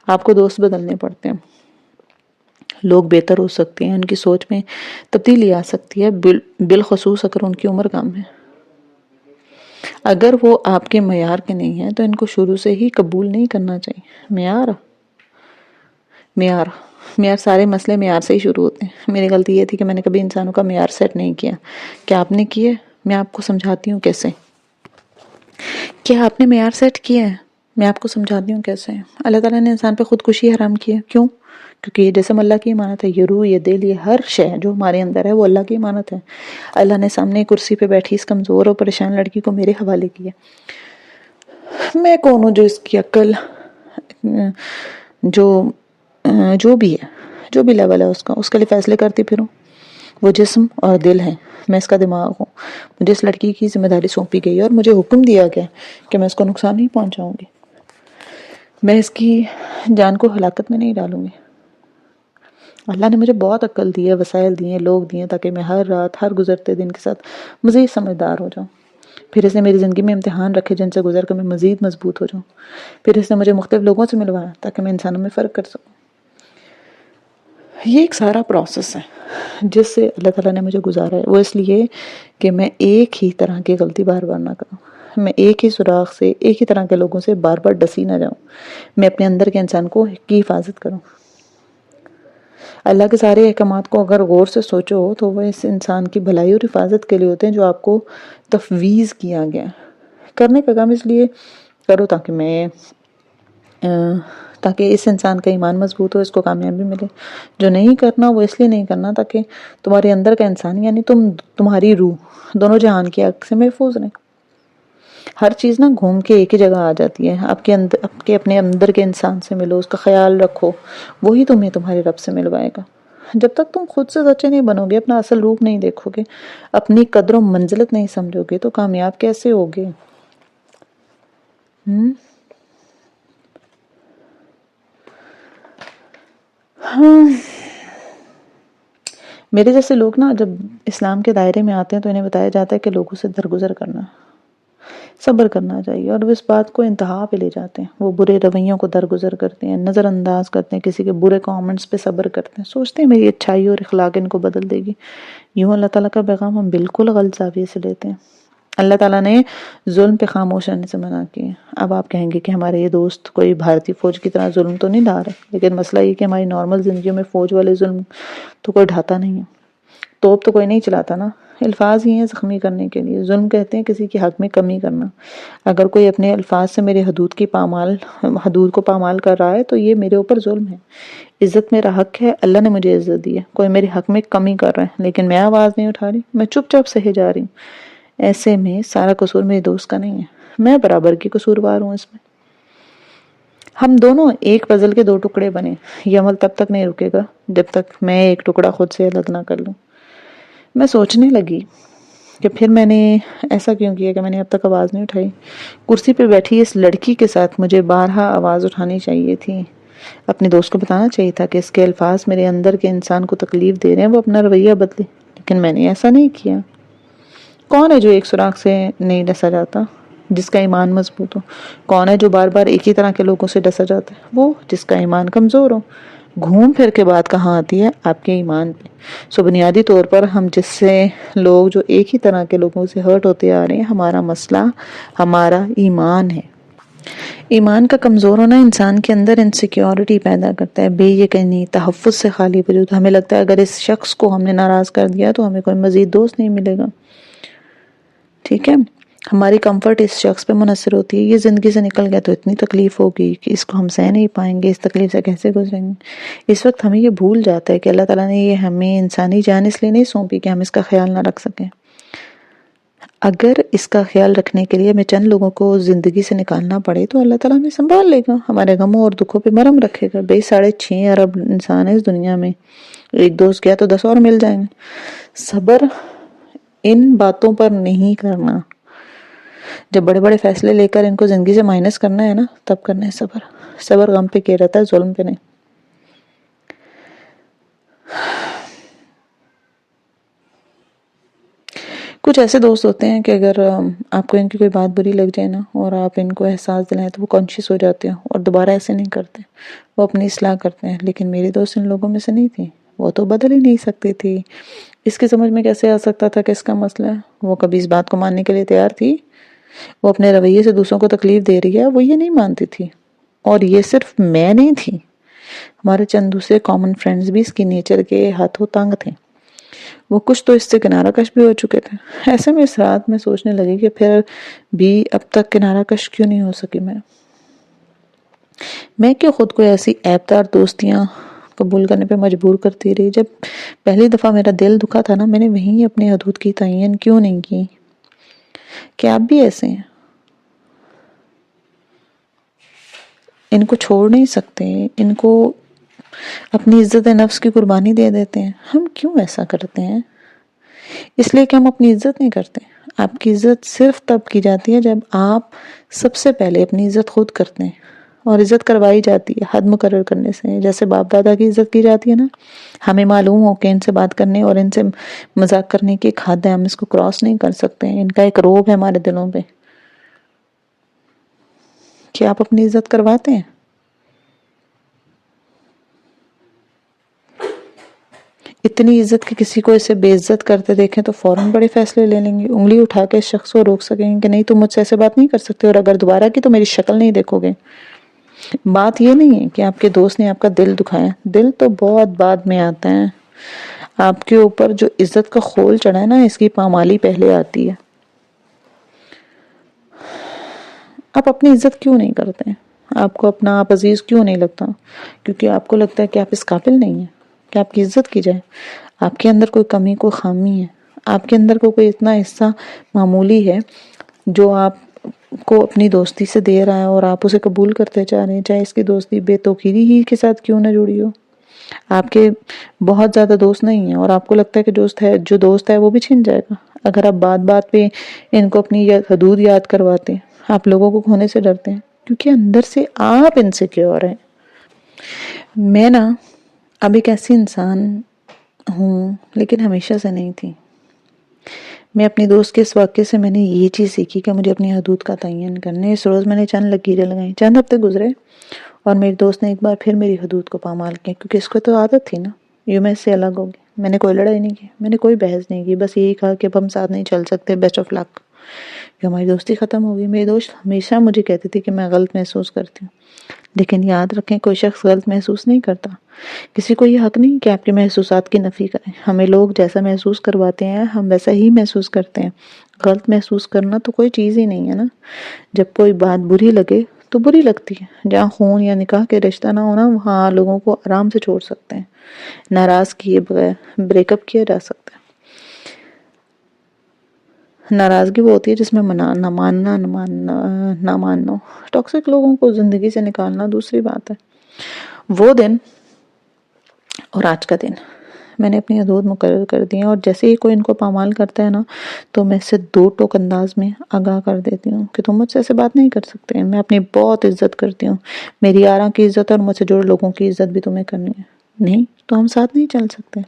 آپ کو دوست بدلنے پڑتے ہیں. لوگ بہتر ہو سکتے ہیں، ان کی سوچ میں تبدیلی آ سکتی ہے، بالخصوص اگر ان کی عمر کم ہے. اگر وہ آپ کے معیار کے نہیں ہیں تو ان کو شروع سے ہی قبول نہیں کرنا چاہیے. معیار سارے مسئلے معیار سے ہی شروع ہوتے ہیں. میری غلطی یہ تھی کہ میں نے کبھی انسانوں کا معیار سیٹ نہیں کیا. کیا آپ نے کیا؟ میں آپ کو سمجھاتی ہوں کیسے. کیا آپ نے معیار سیٹ کیا ہے؟ میں آپ کو سمجھاتی ہوں کیسے. اللہ تعالیٰ نے انسان پہ خودکشی حرام کی ہے. کیوں؟ کیونکہ یہ جسم اللہ کی امانت ہے. یہ روح، یہ دل، یہ ہر شے جو ہمارے اندر ہے وہ اللہ کی امانت ہے. اللہ نے سامنے کرسی پہ بیٹھی اس کمزور اور پریشان لڑکی کو میرے حوالے کیا. میں کون ہوں جو اس کی عقل، جو بھی ہے، جو بھی لیول ہے اس کے لیے فیصلے کرتی پھروں. وہ جسم اور دل ہے، میں اس کا دماغ ہوں. مجھے اس لڑکی کی ذمہ داری سونپی گئی اور مجھے حکم دیا گیا کہ میں اس کو نقصان نہیں پہنچاؤں گی. میں اس کی جان کو ہلاکت میں نہیں ڈالوں گی. اللہ نے مجھے بہت عقل دی ہے، وسائل دیے، لوگ دیے تاکہ میں ہر رات، ہر گزرتے دن کے ساتھ مزید سمجھدار ہو جاؤں. پھر اس نے میری زندگی میں امتحان رکھے جن سے گزر کر میں مزید مضبوط ہو جاؤں. پھر اس نے مجھے مختلف لوگوں سے ملوایا تاکہ میں انسانوں میں فرق کر سکوں. یہ ایک سارا پروسیس ہے جس سے اللہ تعالیٰ نے مجھے گزارا ہے. وہ اس لیے کہ میں ایک ہی طرح کی غلطی بار بار نہ کروں. میں ایک ہی سوراخ سے ایک ہی طرح کے لوگوں سے بار بار ڈسی نہ جاؤں، میں اپنے اندر کے انسان کی حفاظت کروں۔ اللہ کے سارے احکامات کو اگر غور سے سوچو تو وہ اس انسان کی بھلائی اور حفاظت کے لیے ہوتے ہیں جو آپ کو تفویض کیا گیا۔ کرنے کا کام اس لیے کرو تاکہ اس انسان کا ایمان مضبوط ہو، اس کو کامیابی ملے۔ جو نہیں کرنا وہ اس لیے نہیں کرنا تاکہ تمہارے اندر کا انسان یعنی تمہاری روح دونوں جہان کی آگ سے محفوظ رہے۔ ہر چیز نا گھوم کے ایک ہی جگہ آ جاتی ہے۔ آپ کے اپنے اندر کے انسان سے ملو، اس کا خیال رکھو، وہی تمہیں تمہارے رب سے ملوائے گا۔ جب تک تم خود سے سچے نہیں بنو گے، اپنا اصل روپ نہیں دیکھو گے، اپنی قدر و منزلت نہیں سمجھو گے تو کامیاب کیسے ہوگے؟ ہاں، میرے جیسے لوگ نا جب اسلام کے دائرے میں آتے ہیں تو انہیں بتایا جاتا ہے کہ لوگوں سے درگزر کرنا، صبر کرنا چاہیے، اور وہ اس بات کو انتہا پہ لے جاتے ہیں۔ وہ برے رویوں کو درگزر کرتے ہیں، نظر انداز کرتے ہیں، کسی کے برے کامنٹس پہ صبر کرتے ہیں، سوچتے ہیں میری اچھائی اور اخلاق ان کو بدل دے گی۔ یوں اللہ تعالیٰ کا پیغام ہم بالکل غلط زاویے سے لیتے ہیں۔ اللہ تعالیٰ نے ظلم پہ خاموش رہنے سے منع کیا۔ اب آپ کہیں گے کہ ہمارے یہ دوست کوئی بھارتی فوج کی طرح ظلم تو نہیں ڈھا رہے، لیکن مسئلہ یہ کہ ہماری نارمل زندگیوں میں فوج والے ظلم تو کوئی ڈھاتا نہیں ہے، توپ تو کوئی نہیں چلاتا نا۔ الفاظ ہی ہیں زخمی کرنے کے لیے۔ ظلم کہتے ہیں کسی کی حق میں کمی کرنا۔ اگر کوئی اپنے الفاظ سے میرے حدود کو پامال کر رہا ہے تو یہ میرے اوپر ظلم ہے۔ عزت میرا حق ہے، اللہ نے مجھے عزت دی ہے، کوئی میرے حق میں کمی کر رہا ہے لیکن میں آواز نہیں اٹھا رہی، میں چپ چاپ سہے جا رہی ہوں، ایسے میں سارا قصور میرے دوست کا نہیں ہے، میں برابر کی قصوروار ہوں اس میں۔ ہم دونوں ایک پزل کے دو ٹکڑے بنے۔ یہ عمل تب تک نہیں رکے گا جب تک میں ایک ٹکڑا خود سے الگ نہ کر لوں۔ میں سوچنے لگی کہ پھر میں نے ایسا کیوں کیا کہ میں نے اب تک آواز نہیں اٹھائی۔ کرسی پہ بیٹھی اس لڑکی کے ساتھ مجھے بارہا آواز اٹھانی چاہیے تھی، اپنے دوست کو بتانا چاہیے تھا کہ اس کے الفاظ میرے اندر کے انسان کو تکلیف دے رہے ہیں، وہ اپنا رویہ بدلے، لیکن میں نے ایسا نہیں کیا۔ کون ہے جو ایک سوراخ سے نہیں ڈسا جاتا؟ جس کا ایمان مضبوط ہو۔ کون ہے جو بار بار ایک ہی طرح کے لوگوں سے ڈسا جاتا ہے؟ وہ جس کا ایمان کمزور ہو۔ گھوم پھر کے بات کہاں آتی ہے؟ آپ کے ایمان پہ۔ سو بنیادی طور پر ہم جس سے لوگ جو ایک ہی طرح کے لوگوں سے ہرٹ ہوتے آ رہے ہیں، ہمارا مسئلہ ہمارا ایمان ہے۔ ایمان کا کمزور ہونا انسان کے اندر انسیکیورٹی پیدا کرتا ہے، بے یقینی، تحفظ سے خالی وجود۔ ہمیں لگتا ہے اگر اس شخص کو ہم نے ناراض کر دیا تو ہمیں کوئی مزید دوست نہیں ملے گا، ٹھیک ہے؟ ہماری کمفرٹ اس شخص پہ منحصر ہوتی ہے، یہ زندگی سے نکل گیا تو اتنی تکلیف ہوگی کہ اس کو ہم سہ نہیں پائیں گے، اس تکلیف سے کیسے گزریں گے۔ اس وقت ہمیں یہ بھول جاتا ہے کہ اللہ تعالیٰ نے یہ ہمیں انسانی جان اس لیے نہیں سونپی کہ ہم اس کا خیال نہ رکھ سکیں۔ اگر اس کا خیال رکھنے کے لیے ہمیں چند لوگوں کو زندگی سے نکالنا پڑے تو اللہ تعالیٰ ہمیں سنبھال لے گا، ہمارے غموں اور دکھوں پہ مرہم رکھے گا۔ 6.5 ارب انسان ہے اس دنیا میں، ایک دوست گیا تو 10 اور مل جائیں گے۔ صبر ان باتوں پر نہیں کرنا، جب بڑے بڑے فیصلے لے کر ان کو زندگی سے مائنس کرنا ہے نا، تب کرنا ہے صبر۔ صبر غم پہ کیا رہتا ہے، ظلم پہ نہیں۔ کچھ ایسے دوست ہوتے ہیں کہ اگر آپ کو ان کی کوئی بات بری لگ جائے نا اور آپ ان کو احساس دلائیں تو وہ کانشیس ہو جاتے ہیں اور دوبارہ ایسے نہیں کرتے، وہ اپنی اصلاح کرتے ہیں۔ لیکن میری دوست ان لوگوں میں سے نہیں تھی، وہ تو بدل ہی نہیں سکتی تھی۔ اس کی سمجھ میں کیسے آ سکتا تھا کہ اس کا مسئلہ ہے؟ وہ کبھی اس بات کو ماننے کے لیے تیار تھی؟ وہ اپنے رویے سے دوسروں کو تکلیف دے رہی ہے، وہ یہ نہیں مانتی تھی۔ اور یہ صرف میں نہیں تھی، ہمارے چند دوسرے کامن فرینڈز بھی اس کی نیچر کے ہاتھوں تنگ تھے، وہ کچھ تو اس سے کنارہ کش بھی ہو چکے تھے۔ ایسے میں اس رات میں سوچنے لگی کہ پھر بھی اب تک کنارہ کش کیوں نہیں ہو سکی میں کہ خود کو ایسی عیب دار دوستیاں قبول کرنے پہ مجبور کرتی رہی۔ جب پہلی دفعہ میرا دل دکھا تھا نا، میں نے وہیں اپنی حدود کی تعین کیوں نہیں کی؟ کہ آپ بھی ایسے ہیں، ان کو چھوڑ نہیں سکتے، ان کو اپنی عزت نفس کی قربانی دے دیتے ہیں۔ ہم کیوں ایسا کرتے ہیں؟ اس لیے کہ ہم اپنی عزت نہیں کرتے۔ آپ کی عزت صرف تب کی جاتی ہے جب آپ سب سے پہلے اپنی عزت خود کرتے ہیں، اور عزت کروائی جاتی ہے حد مقرر کرنے سے۔ جیسے باپ دادا کی عزت کی جاتی ہے نا، ہمیں معلوم ہو کہ ان سے بات کرنے اور ان سے مذاق کرنے کی ایک حد ہے، ہم اس کو کراس نہیں کر سکتے، ان کا ایک روب ہے ہمارے دلوں پہ۔ کیا آپ اپنی عزت کرواتے ہیں؟ اتنی عزت کہ کسی کو اسے بے عزت کرتے دیکھیں تو فوراً بڑے فیصلے لے لیں گے، انگلی اٹھا کے اس شخص کو روک سکیں گے کہ نہیں تم مجھ سے ایسے بات نہیں کر سکتے، اور اگر دوبارہ کی تو میری شکل نہیں دیکھو گے۔ بات یہ نہیں ہے کہ آپ کے دوست نے آپ کا دل دکھایا، دل تو بہت بعد میں آتا ہے۔ آپ کے اوپر جو عزت کا خول چڑھا ہے نا، اس کی پامالی پہلے آتی ہے۔ آپ اپنی عزت کیوں نہیں کرتے؟ آپ کو اپنا آپ عزیز کیوں نہیں لگتا؟ کیونکہ آپ کو لگتا ہے کہ آپ اس قابل نہیں ہیں کہ آپ کی عزت کی جائے۔ آپ کے اندر کوئی کمی، کوئی خامی ہے، آپ کے اندر کوئی اتنا حصہ معمولی ہے جو آپ کو اپنی دوستی سے دے رہا ہے اور آپ اسے قبول کرتے جا رہے ہیں، چاہے اس کی دوستی بے توقیری ہی کے ساتھ کیوں نہ جڑی ہو۔ آپ کے بہت زیادہ دوست نہیں ہیں اور آپ کو لگتا ہے کہ جو دوست ہے وہ بھی چھن جائے گا اگر آپ بات بات پہ ان کو اپنی حدود یاد کرواتے ہیں۔ آپ لوگوں کو کھونے سے ڈرتے ہیں کیونکہ اندر سے آپ انسیکیور ہیں۔ میں نا اب ایک ایسی انسان ہوں، لیکن ہمیشہ سے نہیں تھی۔ میں اپنی دوست کے اس واقعے سے میں نے یہ چیز سیکھی کہ مجھے اپنی حدود کا تعین کرنے۔ اس روز میں نے چند لکیریں لگائیں، چند ہفتے گزرے اور میری دوست نے ایک بار پھر میری حدود کو پامال کیا، کیونکہ اس کو تو عادت تھی نا۔ یوں میں اس سے الگ ہو گئی، میں نے کوئی لڑائی نہیں کی، میں نے کوئی بحث نہیں کی، بس یہی کہا کہ اب ہم ساتھ نہیں چل سکتے، بیسٹ آف لک۔ کہ ہماری دوستی ختم ہو گئی۔ میری دوست ہمیشہ مجھے کہتی تھی کہ میں غلط محسوس کرتی ہوں، لیکن یاد رکھیں کوئی شخص غلط محسوس نہیں کرتا۔ کسی کو یہ حق نہیں کہ آپ کے محسوسات کی نفی کریں۔ ہمیں لوگ جیسا محسوس کرواتے ہیں ہم ویسا ہی محسوس کرتے ہیں۔ غلط محسوس کرنا تو کوئی چیز ہی نہیں ہے نا۔ جب کوئی بات بری لگے تو بری لگتی ہے۔ جہاں خون یا نکاح کے رشتہ نہ ہونا وہاں لوگوں کو آرام سے چھوڑ سکتے ہیں، ناراض کیے بغیر بریک اپ کیا جا سکتا ہے۔ ناراضگی وہ ہوتی ہے جس میں نہ ماننا۔ ٹاکسک لوگوں کو زندگی سے نکالنا دوسری بات ہے۔ وہ دن اور آج کا دن میں نے اپنی حدود مقرر کر دی ہیں، اور جیسے ہی کوئی ان کو پامال کرتا ہے نا تو میں اسے دو ٹوک انداز میں آگاہ کر دیتی ہوں کہ تم مجھ سے ایسے بات نہیں کر سکتے۔ میں اپنی بہت عزت کرتی ہوں، میری آراء کی عزت اور مجھ سے جڑے لوگوں کی عزت بھی تمہیں کرنی ہے، نہیں تو ہم ساتھ نہیں چل سکتے۔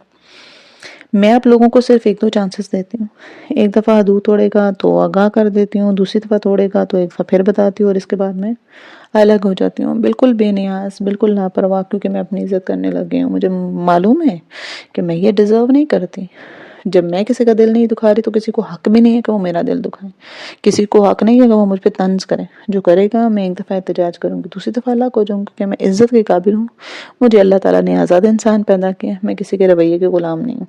میں آپ لوگوں کو صرف ایک دو چانسز دیتی ہوں۔ ایک دفعہ حدود توڑے گا تو آگاہ کر دیتی ہوں، دوسری دفعہ توڑے گا تو ایک دفعہ پھر بتاتی ہوں، اور اس کے بعد میں الگ ہو جاتی ہوں، بالکل بے نیاز، بالکل لاپرواہ، کیونکہ میں اپنی عزت کرنے لگ گئی ہوں۔ مجھے معلوم ہے کہ میں یہ ڈیزرو نہیں کرتی۔ جب میں کسی کا دل نہیں دکھا رہی تو کسی کو حق بھی نہیں ہے کہ وہ میرا دل دکھائے، کسی کو حق نہیں ہے کہ وہ مجھ پہ طنز کرے۔ جو کرے گا میں ایک دفعہ احتجاج کروں گی، دوسری دفعہ الگ ہو جاؤں گی، کہ میں عزت کے قابل ہوں۔ مجھے اللہ تعالیٰ نے آزاد انسان پیدا کیا، میں کسی کے رویے کے غلام نہیں ہوں۔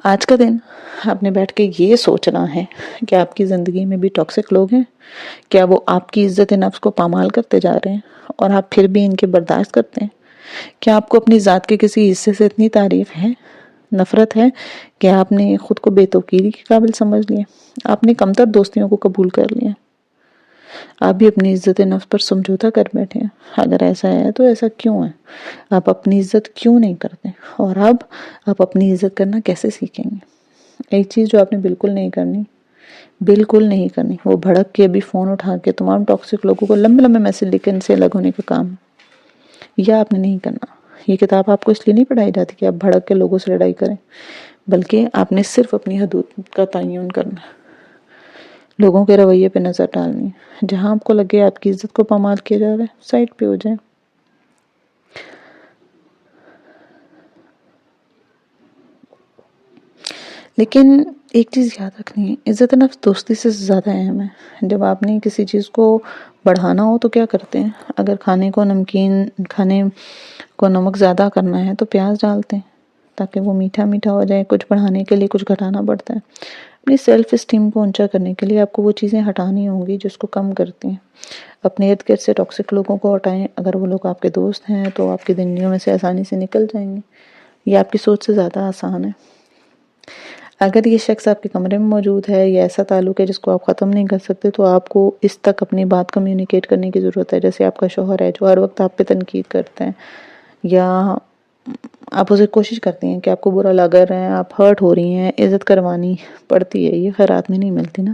آج کا دن آپ نے بیٹھ کے یہ سوچنا ہے کہ آپ کی زندگی میں بھی ٹاکسک لوگ ہیں، کیا وہ آپ کی عزت نفس کو پامال کرتے جا رہے ہیں اور آپ پھر بھی ان کے برداشت کرتے ہیں؟ کیا آپ کو اپنی ذات کے کسی حصے سے اتنی تعریف ہے، نفرت ہے کہ آپ نے خود کو بے توقیری کے قابل سمجھ لیا؟ آپ نے کمتر دوستیوں کو قبول کر لیا، آپ بھی اپنی عزت نفس پر سمجھوتہ کر بیٹھے ہیں۔ اگر ایسا ہے تو ایسا کیوں ہے؟ آپ اپنی عزت کیوں نہیں کرتے؟ اور اب آپ اپنی عزت کرنا کیسے سیکھیں گے؟ ایک چیز جو آپ نے بالکل نہیں کرنی، وہ بھڑک کے ابھی فون اٹھا کے تمام ٹاکسک لوگوں کو لمبے لمبے میسج لکھ کے ان سے الگ ہونے کا کام، یہ آپ نے نہیں کرنا۔ یہ کتاب آپ کو اس لیے نہیں پڑھائی جاتی کہ آپ بھڑک کے لوگوں سے لڑائی کریں، بلکہ آپ نے صرف اپنی حدود کا تعین کرنا ہے، لوگوں کے رویے پہ نظر ڈالنی ہے۔ جہاں آپ کو لگے آپ کی عزت کو پامال کیا جا رہا ہے، سائڈ پہ ہو جائیں۔ لیکن ایک چیز یاد رکھنی ہے، عزت نفس دوستی سے زیادہ اہم ہے۔ جب آپ نے کسی چیز کو بڑھانا ہو تو کیا کرتے ہیں؟ اگر کھانے کو نمک زیادہ کرنا ہے تو پیاز ڈالتے ہیں تاکہ وہ میٹھا میٹھا ہو جائے۔ کچھ بڑھانے کے لیے کچھ گھٹانا پڑتا ہے۔ اپنی سیلف اسٹیم کو اونچا کرنے کے لیے آپ کو وہ چیزیں ہٹانی ہوں گی جس کو کم کرتی ہیں۔ اپنے ارد گرد سے ٹاکسک لوگوں کو ہٹائیں۔ اگر وہ لوگ آپ کے دوست ہیں تو آپ کی زندگیوں میں سے آسانی سے نکل جائیں گے۔ یہ آپ کی سوچ سے زیادہ آسان ہے۔ اگر یہ شخص آپ کے کمرے میں موجود ہے یا ایسا تعلق ہے جس کو آپ ختم نہیں کر سکتے تو آپ کو اس تک اپنی بات کمیونیکیٹ کرنے کی ضرورت ہے۔ جیسے آپ کا شوہر ہے جو ہر وقت آپ پہ تنقید کرتے ہیں، یا آپ اسے کوشش کرتی ہیں کہ آپ کو برا لگ رہا ہے، آپ ہرٹ ہو رہی ہیں، عزت کروانی پڑتی ہے۔ یہ خیرات میں نہیں ملتی نا،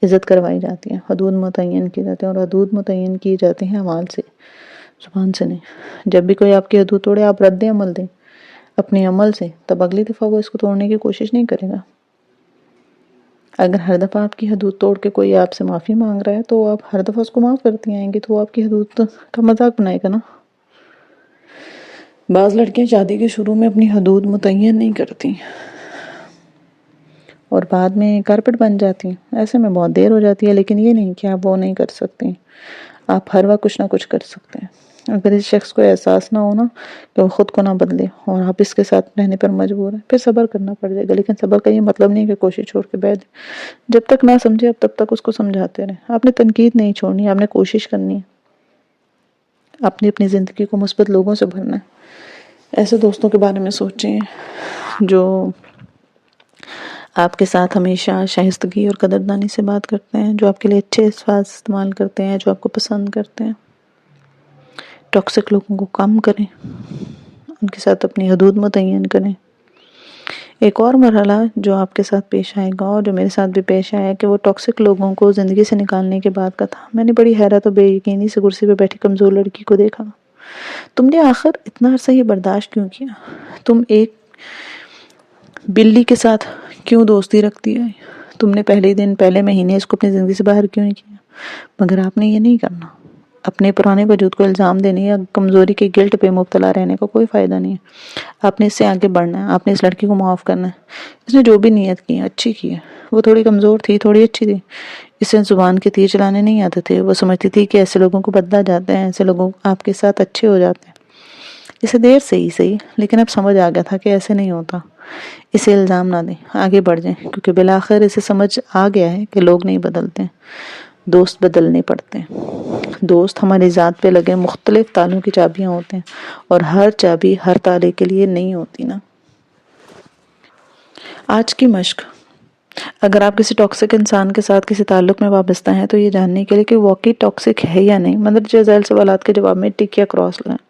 عزت کروائی جاتی ہے، حدود متعین کی جاتی ہیں، اور حدود متعین کی جاتی ہیں اعمال سے، زبان سے نہیں۔ جب بھی کوئی آپ کی حدود توڑے آپ رد عمل دیں اپنے عمل سے، تب اگلی دفعہ وہ اس کو توڑنے کی کوشش نہیں کرے گا۔ اگر ہر دفعہ آپ کی حدود توڑ کے کوئی آپ سے معافی مانگ رہا ہے تو آپ ہر دفعہ اس کو معاف کرتی آئیں گی تو وہ آپ کی حدود کا مذاق بنائے گا نا۔ بعض لڑکیاں شادی کے شروع میں اپنی حدود متعین نہیں کرتی اور بعد میں کارپٹ بن جاتی ہیں. ایسے میں بہت دیر ہو جاتی ہے، لیکن یہ نہیں کہ آپ وہ نہیں کر سکتی. آپ ہر وقت کچھ نہ کچھ کر سکتے ہیں. اگر اس شخص کو احساس نہ ہونا کہ وہ خود کو نہ بدلے اور آپ اس کے ساتھ رہنے پر مجبور ہیں، پھر صبر کرنا پڑ جائے گا. لیکن صبر کا یہ مطلب نہیں کہ کوشش چھوڑ کے بیٹھ جائیں. جب تک نہ سمجھے اب تب تک اس کو سمجھاتے رہیں. آپ نے تنقید نہیں چھوڑنی، آپ نے کوشش کرنی ہے. آپ نے اپنی زندگی کو مثبت لوگوں سے بھرنا ہے. ایسے دوستوں کے بارے میں سوچیں جو آپ کے ساتھ ہمیشہ شائستگی اور قدردانی سے بات کرتے ہیں، جو آپ کے لیے اچھے الفاظ استعمال کرتے ہیں، جو آپ کو پسند کرتے ہیں. ٹاکسک لوگوں کو کم کریں، ان کے ساتھ اپنی حدود متعین کریں. ایک اور مرحلہ جو آپ کے ساتھ پیش آئے گا اور جو میرے ساتھ بھی پیش آیا کہ وہ ٹاکسک لوگوں کو زندگی سے نکالنے کے بعد کا تھا. میں نے بڑی حیرت و بے یقینی سے کرسی پہ بیٹھی کمزور لڑکی کو دیکھا. تم نے آخر اتنا عرصہ یہ برداشت کیوں کیا؟ تم ایک بلی کے ساتھ کیوں دوستی رکھتی ہے؟ تم نے پہلے دن پہلے مہینے اس کو اپنی زندگی سے باہر کیوں نہیں کیا؟ مگر آپ نے یہ نہیں کرنا. اپنے پرانے وجود کو الزام دینے یا کمزوری کے گلٹ پہ مبتلا رہنے کا کوئی فائدہ نہیں ہے. آپ نے اس سے آگے بڑھنا ہے. آپ نے اس لڑکی کو معاف کرنا ہے. اس نے جو بھی نیت کی ہے اچھی کی ہے. وہ تھوڑی کمزور تھی، تھوڑی اچھی تھی. اسے زبان کے تیر چلانے نہیں آتے تھے. وہ سمجھتی تھی کہ ایسے لوگوں کو بدلا جاتا ہے، ایسے لوگوں آپ کے ساتھ اچھے ہو جاتے ہیں. اسے دیر سے ہی صحیح، لیکن اب سمجھ آ گیا تھا کہ ایسے نہیں ہوتا. اسے الزام نہ دیں، آگے بڑھ جائیں، کیونکہ بالآخر اسے سمجھ آ گیا ہے کہ لوگ نہیں بدلتے، دوست بدلنے پڑتے ہیں. دوست ہماری ذات پہ لگے مختلف تالوں کی چابیاں ہوتے ہیں، اور ہر چابی ہر تالے کے لیے نہیں ہوتی نا. آج کی مشق: اگر آپ کسی ٹاکسک انسان کے ساتھ کسی تعلق میں وابستہ ہیں تو یہ جاننے کے لیے کہ واقعی ٹاکسک ہے یا نہیں، مندرجہ ذیل سوالات کے جواب میں ٹک یا کراس لگائیں.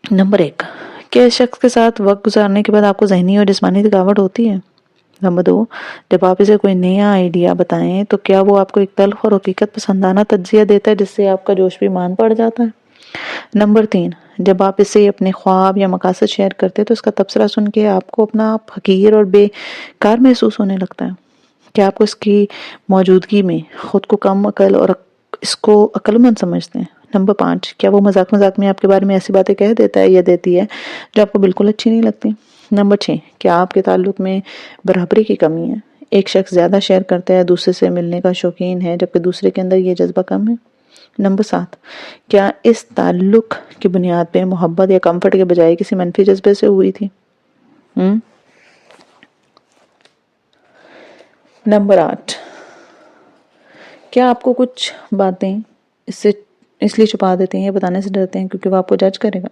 نمبر 1، کیا اس شخص کے ساتھ وقت گزارنے کے بعد آپ کو ذہنی اور جسمانی تھکاوٹ ہوتی ہے؟ نمبر 2، جب آپ اسے کوئی نیا آئیڈیا بتائیں تو کیا وہ آپ کو ایک تلخ اور حقیقت پسندانہ تجزیہ دیتا ہے جس سے آپ کا جوش بھی مان پڑ جاتا ہے؟ نمبر 3، جب آپ اسے اپنے خواب یا مقاصد شیئر کرتے تو اس کا تبصرہ سن کے آپ کو اپنا آپ حقیر اور بے کار محسوس ہونے لگتا ہے؟ کیا آپ کو اس کی موجودگی میں خود کو کم عقل اور اس کو عقل مند سمجھتے ہیں؟ نمبر 5، کیا وہ مذاق میں آپ کے بارے میں ایسی باتیں کہہ دیتا ہے یا دیتی ہے جو آپ کو بالکل اچھی نہیں لگتی؟ نمبر 6، کیا آپ کے تعلق میں برابری کی کمی ہے؟ ایک شخص زیادہ شیئر کرتا ہے، دوسرے سے ملنے کا شوقین ہے، جبکہ دوسرے کے اندر یہ جذبہ کم ہے؟ نمبر 7، کیا اس تعلق کی بنیاد پہ محبت یا کمفرٹ کے بجائے کسی منفی جذبے سے ہوئی تھی؟ نمبر 8، کیا آپ کو کچھ باتیں اس لیے چھپا دیتے ہیں یا بتانے سے ڈرتے ہیں کیونکہ وہ آپ کو جج کرے گا؟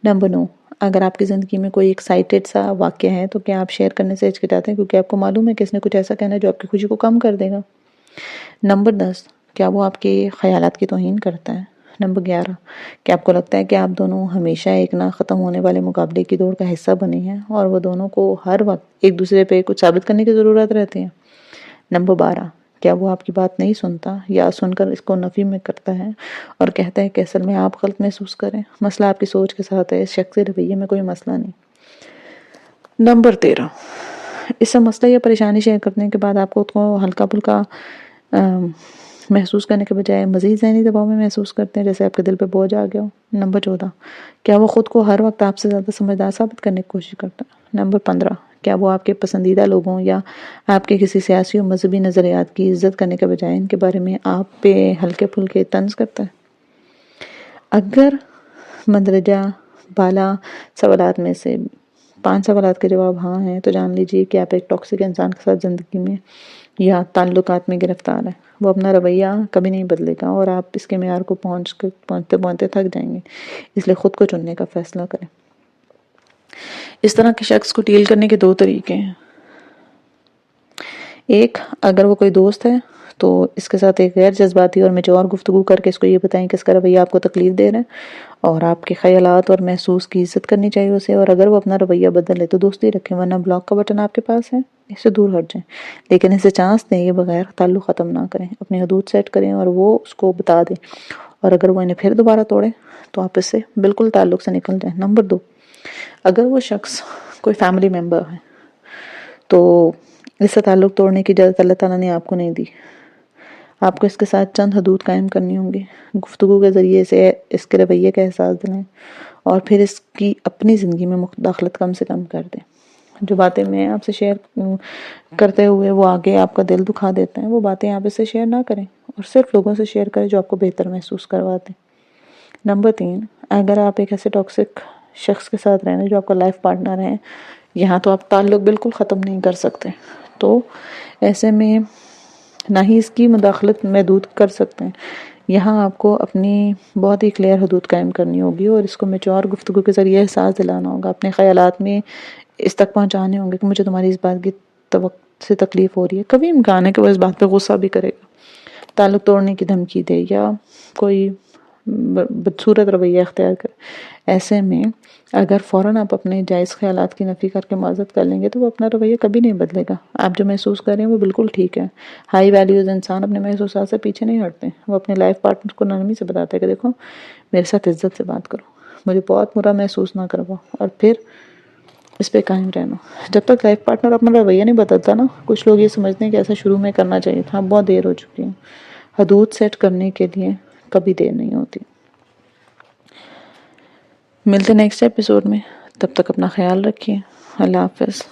نمبر 9، اگر آپ کی زندگی میں کوئی ایکسائٹڈ سا واقعہ ہے تو کیا آپ شیئر کرنے سے ہچکچاتے ہیں کیونکہ آپ کو معلوم ہے کہ اس نے کچھ ایسا کہنا ہے جو آپ کی خوشی کو کم کر دے گا؟ نمبر 10، کیا وہ آپ کے خیالات کی توہین کرتا ہے؟ نمبر 11، کیا آپ کو لگتا ہے کہ آپ دونوں ہمیشہ ایک نہ ختم ہونے والے مقابلے کی دوڑ کا حصہ بنے ہیں اور وہ دونوں کو ہر وقت ایک دوسرے پہ کچھ ثابت کرنے کی ضرورت رہتی ہے؟ نمبر 12، کیا وہ آپ کی بات نہیں سنتا یا سن کر اس کو نفی میں کرتا ہے اور کہتا ہے کہ اصل میں آپ غلط محسوس کریں؟ مسئلہ آپ کی سوچ کے ساتھ ہے، اس شخص کے رویے میں کوئی مسئلہ نہیں. نمبر 13، اس سے مسئلہ یا پریشانی شیئر کرنے کے بعد آپ خود کو ہلکا پھلکا محسوس کرنے کے بجائے مزید ذہنی دباؤ میں محسوس کرتے ہیں، جیسے آپ کے دل پہ بوجھ آ گیا ہو؟ نمبر 14، کیا وہ خود کو ہر وقت آپ سے زیادہ سمجھدار ثابت کرنے کی کوشش کرتا ہے؟ نمبر 15، کیا وہ آپ کے پسندیدہ لوگوں یا آپ کے کسی سیاسی و مذہبی نظریات کی عزت کرنے کے بجائے ان کے بارے میں آپ پہ ہلکے پھلکے طنز کرتا ہے؟ اگر مندرجہ بالا سوالات میں سے 5 سوالات کے جواب ہاں ہیں تو جان لیجیے کہ آپ ایک ٹاکسک انسان کے ساتھ زندگی میں یا تعلقات میں گرفتار ہیں. وہ اپنا رویہ کبھی نہیں بدلے گا اور آپ اس کے معیار کو پہنچتے تھک جائیں گے. اس لیے خود کو چننے کا فیصلہ کریں. اس طرح کے شخص کو ڈیل کرنے کے 2 طریقے ہیں. ایک، اگر وہ کوئی دوست ہے تو اس کے ساتھ ایک غیر جذباتی اور میچور گفتگو کر کے اس کو یہ بتائیں کہ اس کا رویہ آپ کو تکلیف دے رہا ہے اور آپ کے خیالات اور محسوس کی عزت کرنی چاہیے اسے. اور اگر وہ اپنا رویہ بدل لے تو دوستی رکھیں، ورنہ بلاک کا بٹن آپ کے پاس ہے، اس سے دور ہٹ جائیں. لیکن اسے چانس دیں، یہ بغیر تعلق ختم نہ کریں. اپنی حدود سیٹ کریں اور وہ اس کو بتا دیں، اور اگر وہ انہیں پھر دوبارہ توڑے تو آپ اس سے بالکل تعلق سے نکل جائیں. نمبر 2، اگر وہ شخص کوئی فیملی ممبر ہے تو اس سے تعلق توڑنے کی اجازت اللہ تعالیٰ نے آپ کو نہیں دی. آپ کو اس کے ساتھ چند حدود قائم کرنی ہوں گی، گفتگو کے ذریعے سے اس کے رویے کا احساس دلائیں، اور پھر اس کی اپنی زندگی میں مداخلت کم سے کم کر دیں۔ جو باتیں میں آپ سے شیئر کرتے ہوئے وہ آگے آپ کا دل دکھا دیتے ہیں، وہ باتیں آپ اس سے شیئر نہ کریں، اور صرف لوگوں سے شیئر کریں جو آپ کو بہتر محسوس کرواتے ہیں۔ نمبر 3، اگر آپ ایک ایسے ٹاکسک شخص کے ساتھ رہنا جو آپ کا لائف پارٹنر ہے، یہاں تو آپ تعلق بالکل ختم نہیں کر سکتے، تو ایسے میں نہ ہی اس کی مداخلت محدود کر سکتے ہیں۔ یہاں آپ کو اپنی بہت ہی کلیئر حدود قائم کرنی ہوگی، اور اس کو میچور گفتگو کے ذریعے احساس دلانا ہوگا، اپنے خیالات میں اس تک پہنچانے ہوں گے کہ مجھے تمہاری اس بات کی سے تکلیف ہو رہی ہے۔ کبھی امکان ہے کہ وہ اس بات پہ غصہ بھی کرے گا، تعلق توڑنے کی دھمکی دے، یا کوئی بدصورت رویہ اختیار کرے۔ ایسے میں اگر فوراً آپ اپنے جائز خیالات کی نفی کر کے معذرت کر لیں گے تو وہ اپنا رویہ کبھی نہیں بدلے گا۔ آپ جو محسوس کر رہے ہیں وہ بالکل ٹھیک ہے۔ ہائی ویلیوز انسان اپنے محسوسات سے پیچھے نہیں ہٹتے، وہ اپنے لائف پارٹنر کو نرمی سے بتاتے ہیں کہ دیکھو میرے ساتھ عزت سے بات کرو، مجھے بہت برا محسوس نہ کرواؤ، اور پھر اس پہ قائم رہنا۔ جب تک لائف پارٹنر اپنا رویہ نہیں بدلتا نا، کچھ لوگ یہ سمجھتے ہیں کہ ایسا شروع میں کرنا چاہیے تھا، بہت دیر ہو چکی ہے۔ حدود سیٹ کرنے کے لیے کبھی دیر نہیں ہوتی۔ ملتے نیکسٹ ایپیسوڈ میں، تب تک اپنا خیال رکھیے۔ اللہ حافظ۔